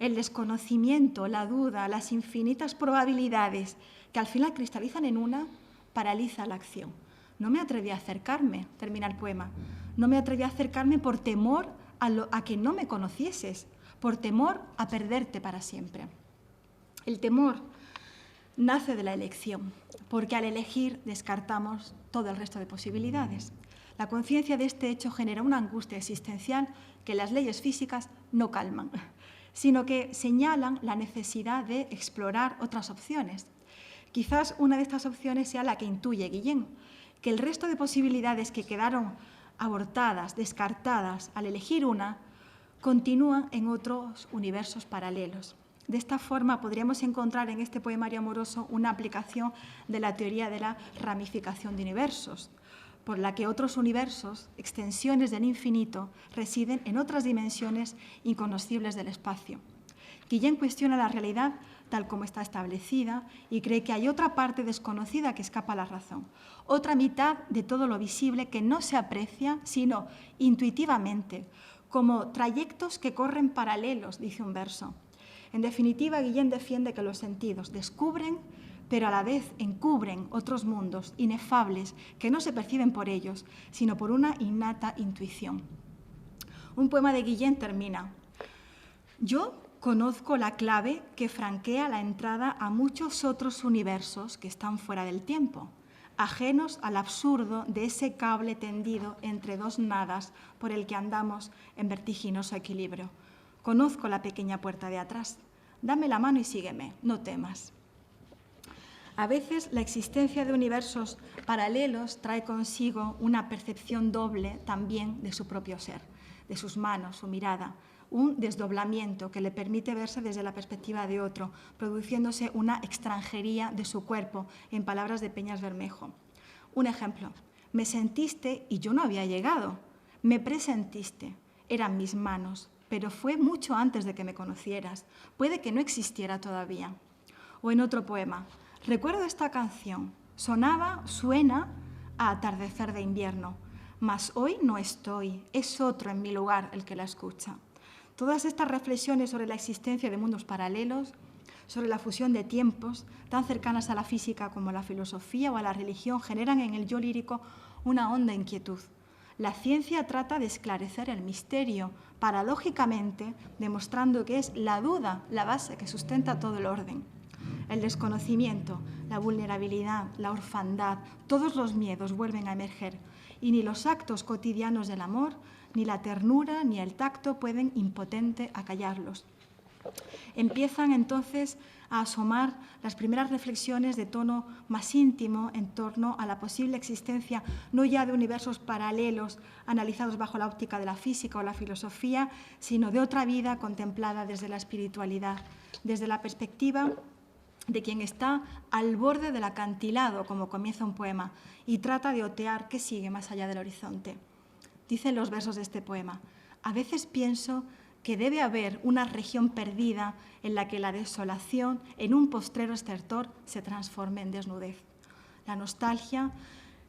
El desconocimiento, la duda, las infinitas probabilidades que al final cristalizan en una, paraliza la acción. No me atreví a acercarme, termina el poema, no me atreví a acercarme por temor a que no me conocieses, por temor a perderte para siempre. El temor nace de la elección, porque al elegir descartamos todo el resto de posibilidades. La conciencia de este hecho genera una angustia existencial que las leyes físicas no calman, sino que señalan la necesidad de explorar otras opciones. Quizás una de estas opciones sea la que intuye Guillén, que el resto de posibilidades que quedaron abortadas, descartadas al elegir una, continúan en otros universos paralelos. De esta forma podríamos encontrar en este poemario amoroso una aplicación de la teoría de la ramificación de universos, por la que otros universos, extensiones del infinito, residen en otras dimensiones inconocibles del espacio. Guillén cuestiona la realidad tal como está establecida y cree que hay otra parte desconocida que escapa a la razón, otra mitad de todo lo visible que no se aprecia sino intuitivamente, como trayectos que corren paralelos, dice un verso. En definitiva, Guillén defiende que los sentidos descubren, pero a la vez encubren otros mundos inefables que no se perciben por ellos, sino por una innata intuición. Un poema de Guillén termina: yo conozco la clave que franquea la entrada a muchos otros universos que están fuera del tiempo, ajenos al absurdo de ese cable tendido entre dos nadas por el que andamos en vertiginoso equilibrio. Conozco la pequeña puerta de atrás. Dame la mano y sígueme, no temas. A veces la existencia de universos paralelos trae consigo una percepción doble también de su propio ser, de sus manos, su mirada, un desdoblamiento que le permite verse desde la perspectiva de otro, produciéndose una extranjería de su cuerpo, en palabras de Peñas Bermejo. Un ejemplo: me sentiste y yo no había llegado, me presentiste, eran mis manos, pero fue mucho antes de que me conocieras, puede que no existiera todavía. O en otro poema: recuerdo esta canción, suena a atardecer de invierno, mas hoy no estoy, es otro en mi lugar el que la escucha. Todas estas reflexiones sobre la existencia de mundos paralelos, sobre la fusión de tiempos, tan cercanas a la física como a la filosofía o a la religión, generan en el yo lírico una honda inquietud. La ciencia trata de esclarecer el misterio, paradójicamente demostrando que es la duda la base que sustenta todo el orden. El desconocimiento, la vulnerabilidad, la orfandad, todos los miedos vuelven a emerger y ni los actos cotidianos del amor, ni la ternura, ni el tacto pueden impotente acallarlos. Empiezan entonces a asomar las primeras reflexiones de tono más íntimo en torno a la posible existencia no ya de universos paralelos analizados bajo la óptica de la física o la filosofía, sino de otra vida contemplada desde la espiritualidad, desde la perspectiva de quien está al borde del acantilado, como comienza un poema, y trata de otear qué sigue más allá del horizonte. Dicen los versos de este poema: a veces pienso que debe haber una región perdida en la que la desolación, en un postrero estertor, se transforme en desnudez. La nostalgia,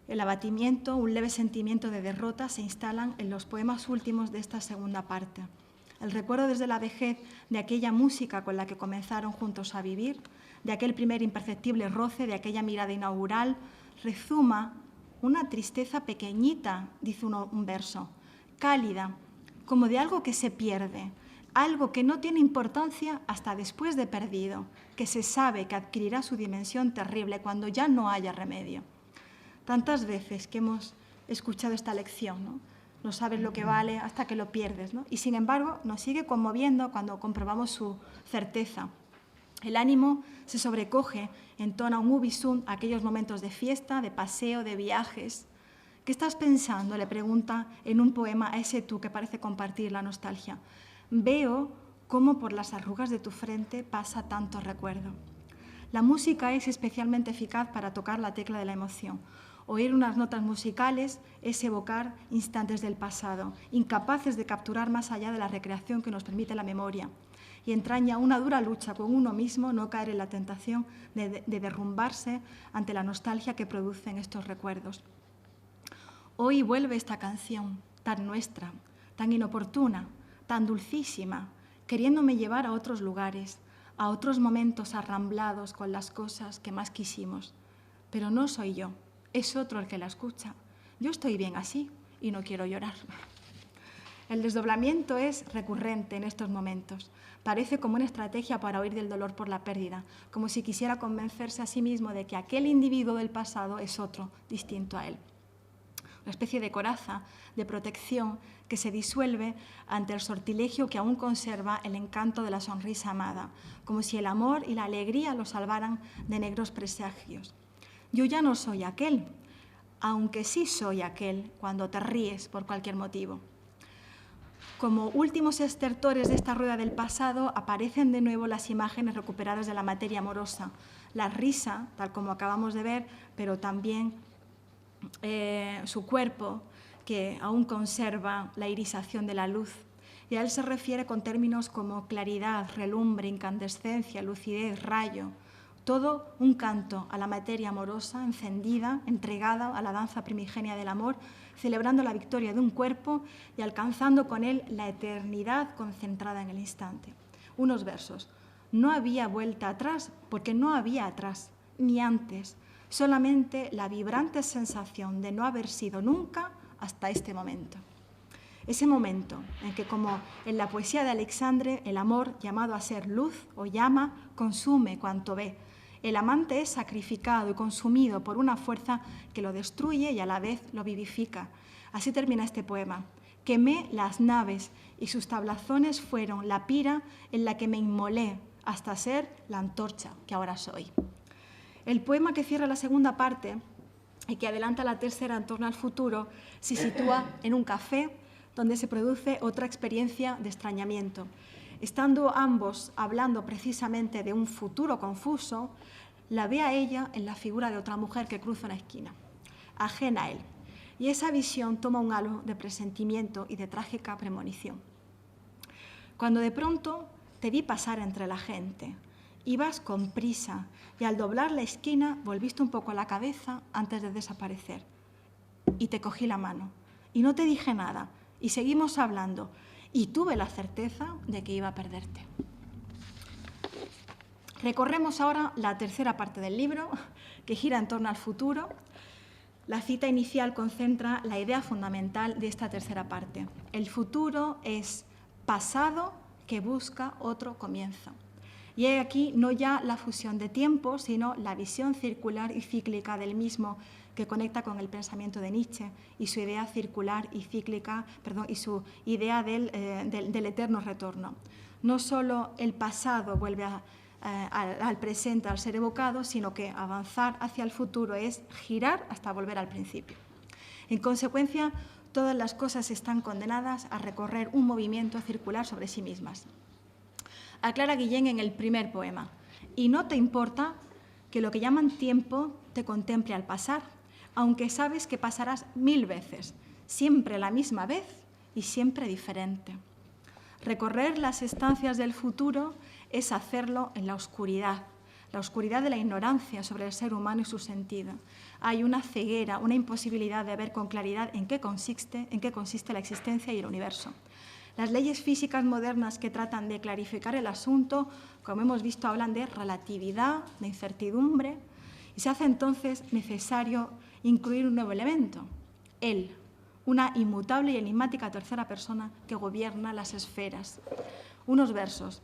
el abatimiento, un leve sentimiento de derrota se instalan en los poemas últimos de esta segunda parte. El recuerdo desde la vejez de aquella música con la que comenzaron juntos a vivir, de aquel primer imperceptible roce, de aquella mirada inaugural, rezuma una tristeza pequeñita, dice un verso, cálida, como de algo que se pierde, algo que no tiene importancia hasta después de perdido, que se sabe que adquirirá su dimensión terrible cuando ya no haya remedio. Tantas veces que hemos escuchado esta lección, ¿no? No sabes lo que vale hasta que lo pierdes, ¿no? Y sin embargo nos sigue conmoviendo cuando comprobamos su certeza. El ánimo se sobrecoge, entona un ubisum a aquellos momentos de fiesta, de paseo, de viajes. ¿Qué estás pensando?, le pregunta en un poema a ese tú que parece compartir la nostalgia. Veo cómo por las arrugas de tu frente pasa tanto recuerdo. La música es especialmente eficaz para tocar la tecla de la emoción. Oír unas notas musicales es evocar instantes del pasado, incapaces de capturar más allá de la recreación que nos permite la memoria. y entraña una dura lucha con uno mismo, no caer en la tentación de derrumbarse ante la nostalgia que producen estos recuerdos. Hoy vuelve esta canción, tan nuestra, tan inoportuna, tan dulcísima, queriéndome llevar a otros lugares, a otros momentos arramblados con las cosas que más quisimos. Pero no soy yo, es otro el que la escucha. Yo estoy bien así y no quiero llorar. El desdoblamiento es recurrente en estos momentos. Parece como una estrategia para huir del dolor por la pérdida, como si quisiera convencerse a sí mismo de que aquel individuo del pasado es otro, distinto a él. Una especie de coraza, de protección, que se disuelve ante el sortilegio que aún conserva el encanto de la sonrisa amada, como si el amor y la alegría lo salvaran de negros presagios. Yo ya no soy aquel, aunque sí soy aquel cuando te ríes por cualquier motivo. Como últimos estertores de esta rueda del pasado, aparecen de nuevo las imágenes recuperadas de la materia amorosa, la risa, tal como acabamos de ver, pero también su cuerpo, que aún conserva la irisación de la luz. Y a él se refiere con términos como claridad, relumbre, incandescencia, lucidez, rayo. Todo un canto a la materia amorosa, encendida, entregada a la danza primigenia del amor, celebrando la victoria de un cuerpo y alcanzando con él la eternidad concentrada en el instante. Unos versos. No había vuelta atrás, porque no había atrás, ni antes, solamente la vibrante sensación de no haber sido nunca hasta este momento. Ese momento en que, como en la poesía de Alexandre, el amor, llamado a ser luz o llama, consume cuanto ve. El amante es sacrificado y consumido por una fuerza que lo destruye y a la vez lo vivifica. Así termina este poema. Quemé las naves y sus tablazones fueron la pira en la que me inmolé hasta ser la antorcha que ahora soy. El poema que cierra la segunda parte y que adelanta la tercera en torno al futuro se sitúa en un café donde se produce otra experiencia de extrañamiento. Estando ambos hablando precisamente de un futuro confuso, la ve a ella en la figura de otra mujer que cruza una esquina, ajena a él. Y esa visión toma un halo de presentimiento y de trágica premonición. Cuando de pronto te vi pasar entre la gente, ibas con prisa y al doblar la esquina volviste un poco la cabeza antes de desaparecer. Y te cogí la mano y no te dije nada y seguimos hablando y tuve la certeza de que iba a perderte. Recorremos ahora la tercera parte del libro, que gira en torno al futuro. La cita inicial concentra la idea fundamental de esta tercera parte. El futuro es pasado que busca otro comienzo. Y hay aquí no ya la fusión de tiempo, sino la visión circular y cíclica del mismo, que conecta con el pensamiento de Nietzsche y su idea circular y cíclica, y su idea del eterno retorno. No solo el pasado vuelve al presente al ser evocado, sino que avanzar hacia el futuro es girar hasta volver al principio. En consecuencia, todas las cosas están condenadas a recorrer un movimiento circular sobre sí mismas. Aclara Guillén en el primer poema: y no te importa que lo que llaman tiempo te contemple al pasar, aunque sabes que pasarás 1000 veces, siempre la misma vez y siempre diferente. Recorrer las estancias del futuro es hacerlo en la oscuridad de la ignorancia sobre el ser humano y su sentido. Hay una ceguera, una imposibilidad de ver con claridad en qué consiste la existencia y el universo. Las leyes físicas modernas que tratan de clarificar el asunto, como hemos visto, hablan de relatividad, de incertidumbre, y se hace entonces necesario incluir un nuevo elemento, él, una inmutable y enigmática tercera persona que gobierna las esferas. Unos versos.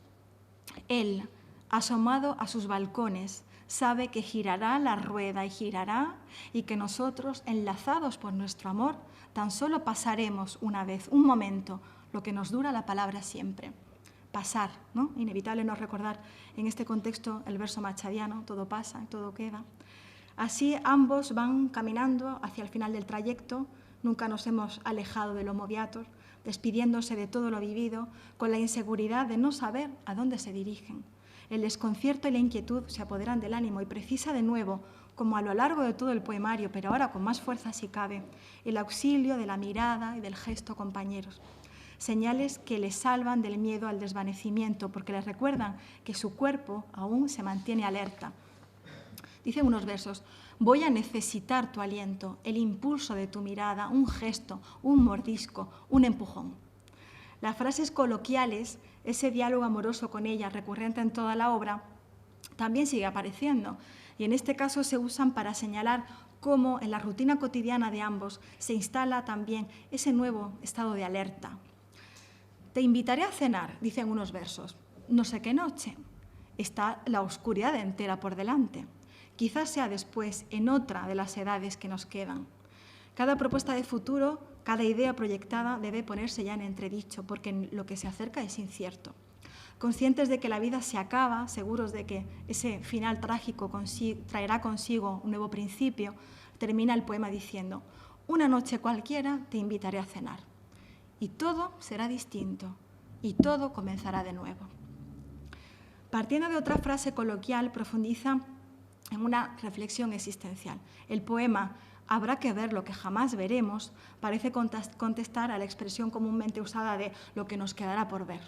Él, asomado a sus balcones, sabe que girará la rueda y girará, y que nosotros, enlazados por nuestro amor, tan solo pasaremos una vez, un momento, lo que nos dura la palabra siempre. Pasar, ¿no? Inevitable no recordar en este contexto el verso machadiano, todo pasa y todo queda. Así ambos van caminando hacia el final del trayecto, nunca nos hemos alejado del Homo Viator, despidiéndose de todo lo vivido, con la inseguridad de no saber a dónde se dirigen. El desconcierto y la inquietud se apoderan del ánimo y precisa de nuevo, como a lo largo de todo el poemario, pero ahora con más fuerza si cabe, el auxilio de la mirada y del gesto compañeros. señales que les salvan del miedo al desvanecimiento, porque les recuerdan que su cuerpo aún se mantiene alerta. Dicen unos versos: voy a necesitar tu aliento, el impulso de tu mirada, un gesto, un mordisco, un empujón. Las frases coloquiales, ese diálogo amoroso con ella recurrente en toda la obra, también sigue apareciendo, y en este caso se usan para señalar cómo en la rutina cotidiana de ambos se instala también ese nuevo estado de alerta. Te invitaré a cenar, dicen unos versos. No sé qué noche. Está la oscuridad entera por delante. Quizás sea después, en otra de las edades que nos quedan. Cada propuesta de futuro, cada idea proyectada debe ponerse ya en entredicho, porque lo que se acerca es incierto. Conscientes de que la vida se acaba, seguros de que ese final trágico traerá consigo un nuevo principio, termina el poema diciendo: una noche cualquiera te invitaré a cenar. Y todo será distinto, y todo comenzará de nuevo. Partiendo de otra frase coloquial, profundiza en una reflexión existencial. El poema «Habrá que ver lo que jamás veremos» parece contestar a la expresión comúnmente usada de «lo que nos quedará por ver».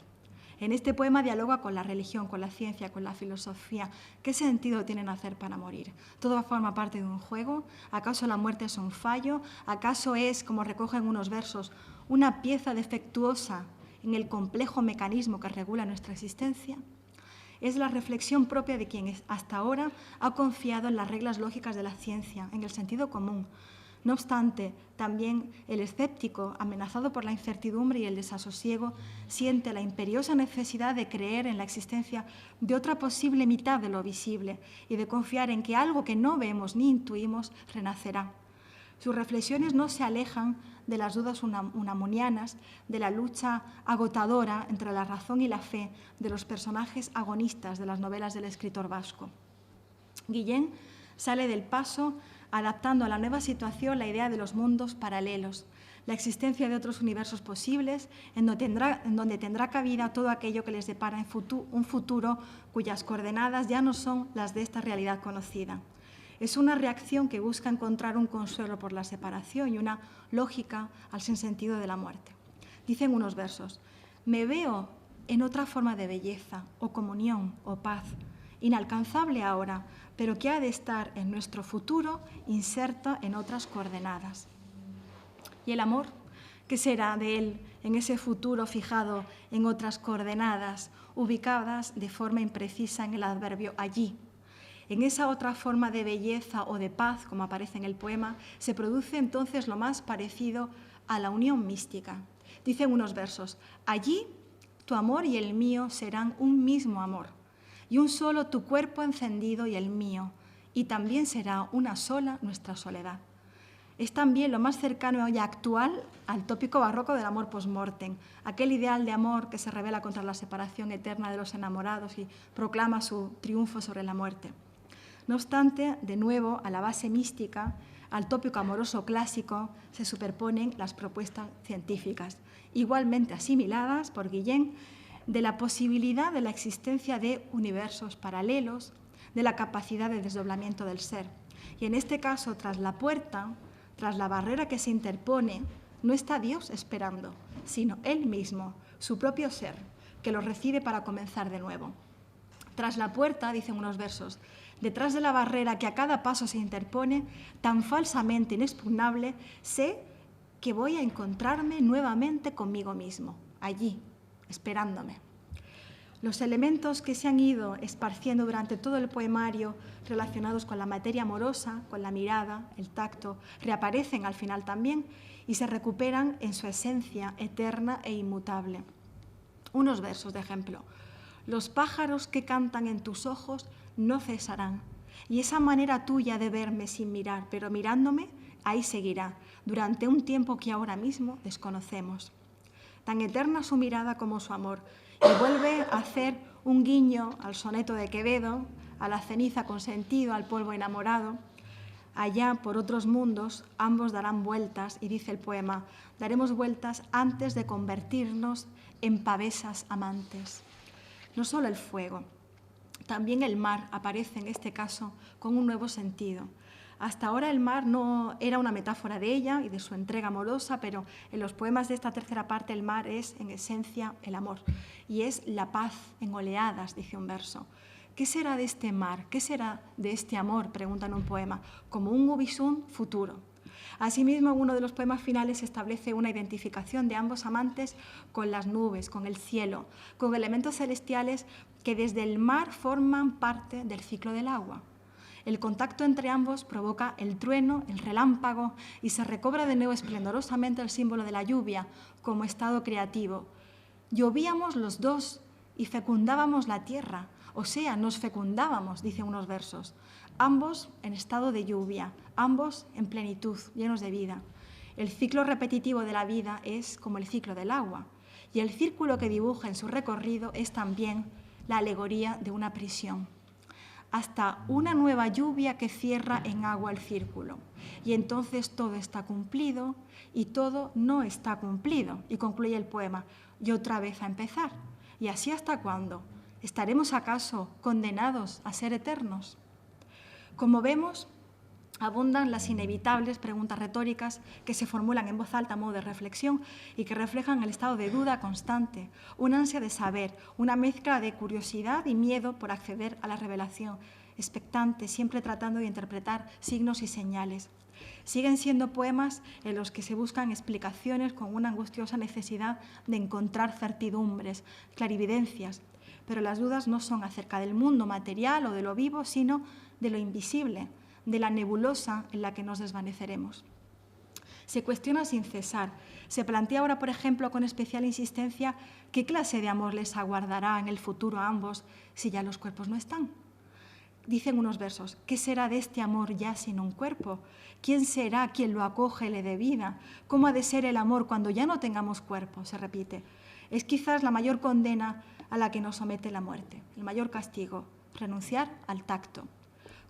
En este poema dialoga con la religión, con la ciencia, con la filosofía. ¿Qué sentido tiene nacer para morir? ¿Todo forma parte de un juego? ¿Acaso la muerte es un fallo? ¿Acaso es, como recogen unos versos, una pieza defectuosa en el complejo mecanismo que regula nuestra existencia? Es la reflexión propia de quien hasta ahora ha confiado en las reglas lógicas de la ciencia, en el sentido común. No obstante, también el escéptico, amenazado por la incertidumbre y el desasosiego, siente la imperiosa necesidad de creer en la existencia de otra posible mitad de lo visible y de confiar en que algo que no vemos ni intuimos renacerá. Sus reflexiones no se alejan de las dudas unamunianas, de la lucha agotadora entre la razón y la fe de los personajes agonistas de las novelas del escritor vasco. Guillén sale del paso adaptando a la nueva situación la idea de los mundos paralelos, la existencia de otros universos posibles en donde tendrá cabida todo aquello que les depara un futuro cuyas coordenadas ya no son las de esta realidad conocida. Es una reacción que busca encontrar un consuelo por la separación y una lógica al sinsentido de la muerte. Dicen unos versos: me veo en otra forma de belleza, o comunión, o paz, inalcanzable ahora, pero que ha de estar en nuestro futuro inserta en otras coordenadas. ¿Y el amor? ¿Qué será de él en ese futuro fijado en otras coordenadas, ubicadas de forma imprecisa en el adverbio allí? En esa otra forma de belleza o de paz, como aparece en el poema, se produce entonces lo más parecido a la unión mística. Dicen unos versos: allí tu amor y el mío serán un mismo amor, y un solo tu cuerpo encendido y el mío, y también será una sola nuestra soledad. Es también lo más cercano y actual al tópico barroco del amor post-mortem, aquel ideal de amor que se revela contra la separación eterna de los enamorados y proclama su triunfo sobre la muerte. No obstante, de nuevo, a la base mística, al tópico amoroso clásico, se superponen las propuestas científicas, igualmente asimiladas por Guillén, de la posibilidad de la existencia de universos paralelos, de la capacidad de desdoblamiento del ser. Y en este caso, tras la puerta, tras la barrera que se interpone, no está Dios esperando, sino Él mismo, su propio ser, que lo recibe para comenzar de nuevo. Tras la puerta, dicen unos versos, detrás de la barrera que a cada paso se interpone, tan falsamente inexpugnable, sé que voy a encontrarme nuevamente conmigo mismo, allí, esperándome. Los elementos que se han ido esparciendo durante todo el poemario relacionados con la materia amorosa, con la mirada, el tacto, reaparecen al final también y se recuperan en su esencia eterna e inmutable. Unos versos de ejemplo. Los pájaros que cantan en tus ojos no cesarán, y esa manera tuya de verme sin mirar, pero mirándome, ahí seguirá, durante un tiempo que ahora mismo desconocemos. Tan eterna su mirada como su amor, y vuelve a hacer un guiño al soneto de Quevedo, a la ceniza con sentido, al polvo enamorado. Allá, por otros mundos, ambos darán vueltas, y dice el poema, daremos vueltas antes de convertirnos en pavesas amantes. No solo el fuego, también el mar aparece en este caso con un nuevo sentido. Hasta ahora el mar no era una metáfora de ella y de su entrega amorosa, pero en los poemas de esta tercera parte el mar es, en esencia, el amor. Y es la paz en oleadas, dice un verso. ¿Qué será de este mar? ¿Qué será de este amor?, pregunta en un poema, como un ubisum futuro. Asimismo, en uno de los poemas finales se establece una identificación de ambos amantes con las nubes, con el cielo, con elementos celestiales que desde el mar forman parte del ciclo del agua. El contacto entre ambos provoca el trueno, el relámpago, y se recobra de nuevo esplendorosamente el símbolo de la lluvia como estado creativo. Llovíamos los dos y fecundábamos la tierra, o sea, nos fecundábamos, dicen unos versos. Ambos en estado de lluvia, ambos en plenitud, llenos de vida. El ciclo repetitivo de la vida es como el ciclo del agua, y el círculo que dibuja en su recorrido es también la alegoría de una prisión. Hasta una nueva lluvia que cierra en agua el círculo. Y entonces todo está cumplido y todo no está cumplido. Y concluye el poema, y otra vez a empezar. ¿Y así hasta cuándo? ¿Estaremos acaso condenados a ser eternos? Como vemos, abundan las inevitables preguntas retóricas que se formulan en voz alta a modo de reflexión y que reflejan el estado de duda constante, una ansia de saber, una mezcla de curiosidad y miedo por acceder a la revelación, expectante, siempre tratando de interpretar signos y señales. Siguen siendo poemas en los que se buscan explicaciones con una angustiosa necesidad de encontrar certidumbres, clarividencias, pero las dudas no son acerca del mundo material o de lo vivo, sino de lo invisible, de la nebulosa en la que nos desvaneceremos. Se cuestiona sin cesar. Se plantea ahora, por ejemplo, con especial insistencia, ¿qué clase de amor les aguardará en el futuro a ambos si ya los cuerpos no están? Dicen unos versos, ¿qué será de este amor ya sin un cuerpo? ¿Quién será quien lo acoge y le dé vida? ¿Cómo ha de ser el amor cuando ya no tengamos cuerpo? Se repite. Es quizás la mayor condena a la que nos somete la muerte, el mayor castigo, renunciar al tacto.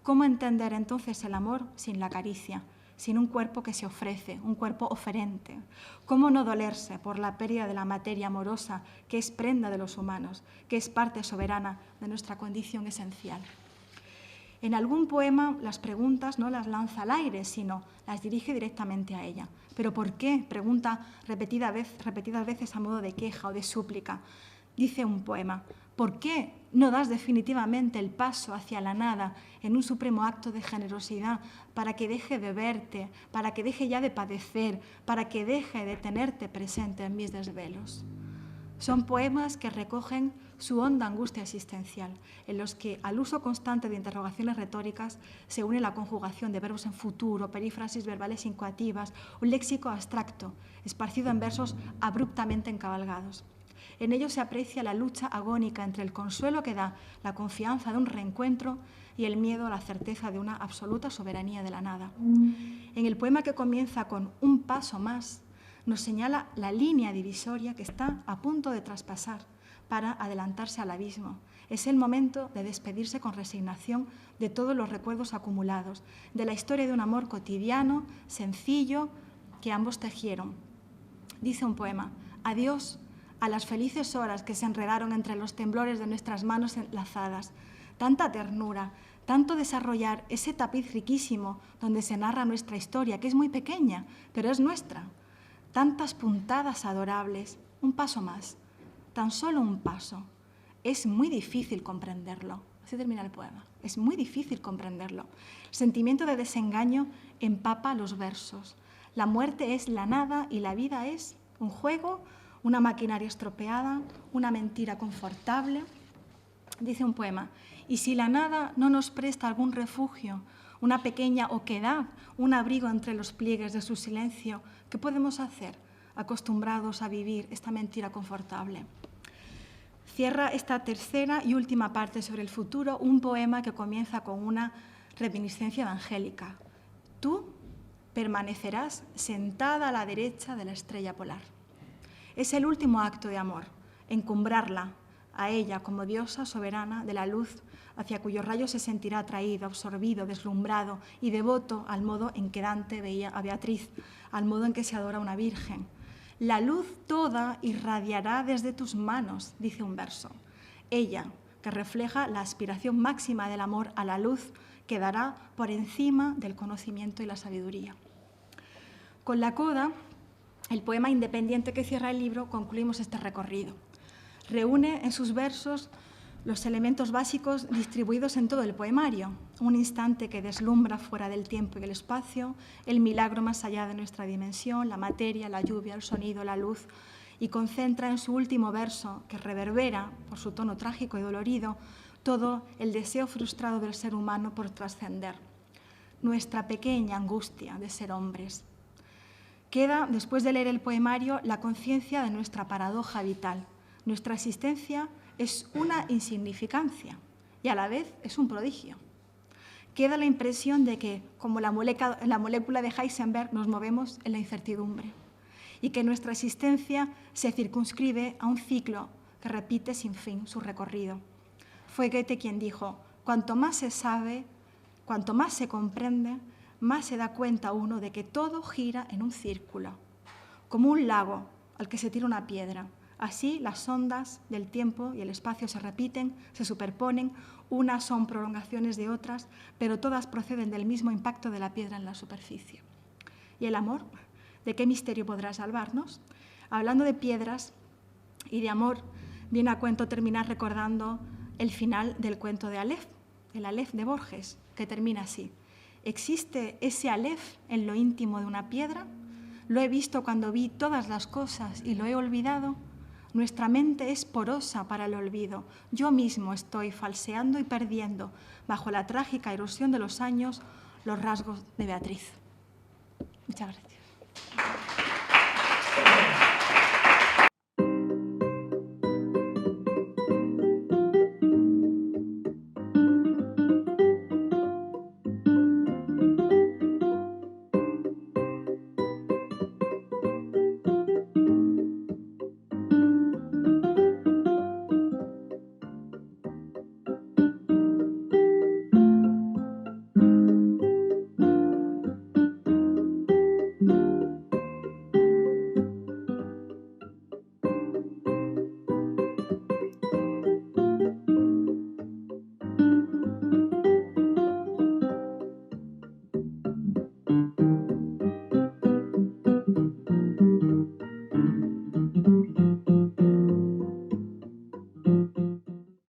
¿Cómo entender entonces el amor sin la caricia, sin un cuerpo que se ofrece, un cuerpo oferente? ¿Cómo no dolerse por la pérdida de la materia amorosa que es prenda de los humanos, que es parte soberana de nuestra condición esencial? En algún poema las preguntas no las lanza al aire, sino las dirige directamente a ella. ¿Pero por qué?, pregunta repetidas veces a modo de queja o de súplica. Dice un poema, ¿por qué no das definitivamente el paso hacia la nada en un supremo acto de generosidad para que deje de verte, para que deje ya de padecer, para que deje de tenerte presente en mis desvelos? Son poemas que recogen su honda angustia existencial, en los que al uso constante de interrogaciones retóricas se une la conjugación de verbos en futuro, perífrasis verbales incoativas, un léxico abstracto, esparcido en versos abruptamente encabalgados. En ellos se aprecia la lucha agónica entre el consuelo que da la confianza de un reencuentro y el miedo a la certeza de una absoluta soberanía de la nada. En el poema que comienza con un paso más, nos señala la línea divisoria que está a punto de traspasar para adelantarse al abismo. Es el momento de despedirse con resignación de todos los recuerdos acumulados, de la historia de un amor cotidiano, sencillo, que ambos tejieron. Dice un poema, adiós a las felices horas que se enredaron entre los temblores de nuestras manos enlazadas. Tanta ternura, tanto desarrollar ese tapiz riquísimo donde se narra nuestra historia, que es muy pequeña, pero es nuestra. Tantas puntadas adorables, un paso más, tan solo un paso. Es muy difícil comprenderlo. Así termina el poema. Es muy difícil comprenderlo. El sentimiento de desengaño empapa los versos. La muerte es la nada y la vida es un juego, una maquinaria estropeada, una mentira confortable. Dice un poema, y si la nada no nos presta algún refugio, una pequeña oquedad, un abrigo entre los pliegues de su silencio, ¿qué podemos hacer, acostumbrados a vivir esta mentira confortable? Cierra esta tercera y última parte sobre el futuro un poema que comienza con una reminiscencia evangélica. Tú permanecerás sentada a la derecha de la estrella polar. Es el último acto de amor, encumbrarla a ella como diosa soberana de la luz, hacia cuyo rayo se sentirá atraído, absorbido, deslumbrado y devoto al modo en que Dante veía a Beatriz, al modo en que se adora a una virgen. La luz toda irradiará desde tus manos, dice un verso. Ella, que refleja la aspiración máxima del amor a la luz que dará por encima del conocimiento y la sabiduría. Con la coda, el poema independiente que cierra el libro, concluimos este recorrido. Reúne en sus versos los elementos básicos distribuidos en todo el poemario, un instante que deslumbra fuera del tiempo y el espacio, el milagro más allá de nuestra dimensión, la materia, la lluvia, el sonido, la luz, y concentra en su último verso, que reverbera por su tono trágico y dolorido, todo el deseo frustrado del ser humano por trascender, nuestra pequeña angustia de ser hombres. Queda, después de leer el poemario, la conciencia de nuestra paradoja vital. Nuestra existencia es una insignificancia y a la vez es un prodigio. Queda la impresión de que, como la molécula de Heisenberg, nos movemos en la incertidumbre y que nuestra existencia se circunscribe a un ciclo que repite sin fin su recorrido. Fue Goethe quien dijo: cuanto más se sabe, cuanto más se comprende, más se da cuenta uno de que todo gira en un círculo, como un lago al que se tira una piedra. Así las ondas del tiempo y el espacio se repiten, se superponen, unas son prolongaciones de otras, pero todas proceden del mismo impacto de la piedra en la superficie. ¿Y el amor? ¿De qué misterio podrá salvarnos? Hablando de piedras y de amor, viene a cuento terminar recordando el final del cuento de Aleph, el Aleph de Borges, que termina así: ¿existe ese Aleph en lo íntimo de una piedra? Lo he visto cuando vi todas las cosas y lo he olvidado. Nuestra mente es porosa para el olvido. Yo mismo estoy falseando y perdiendo, bajo la trágica erosión de los años, los rasgos de Beatriz. Muchas gracias.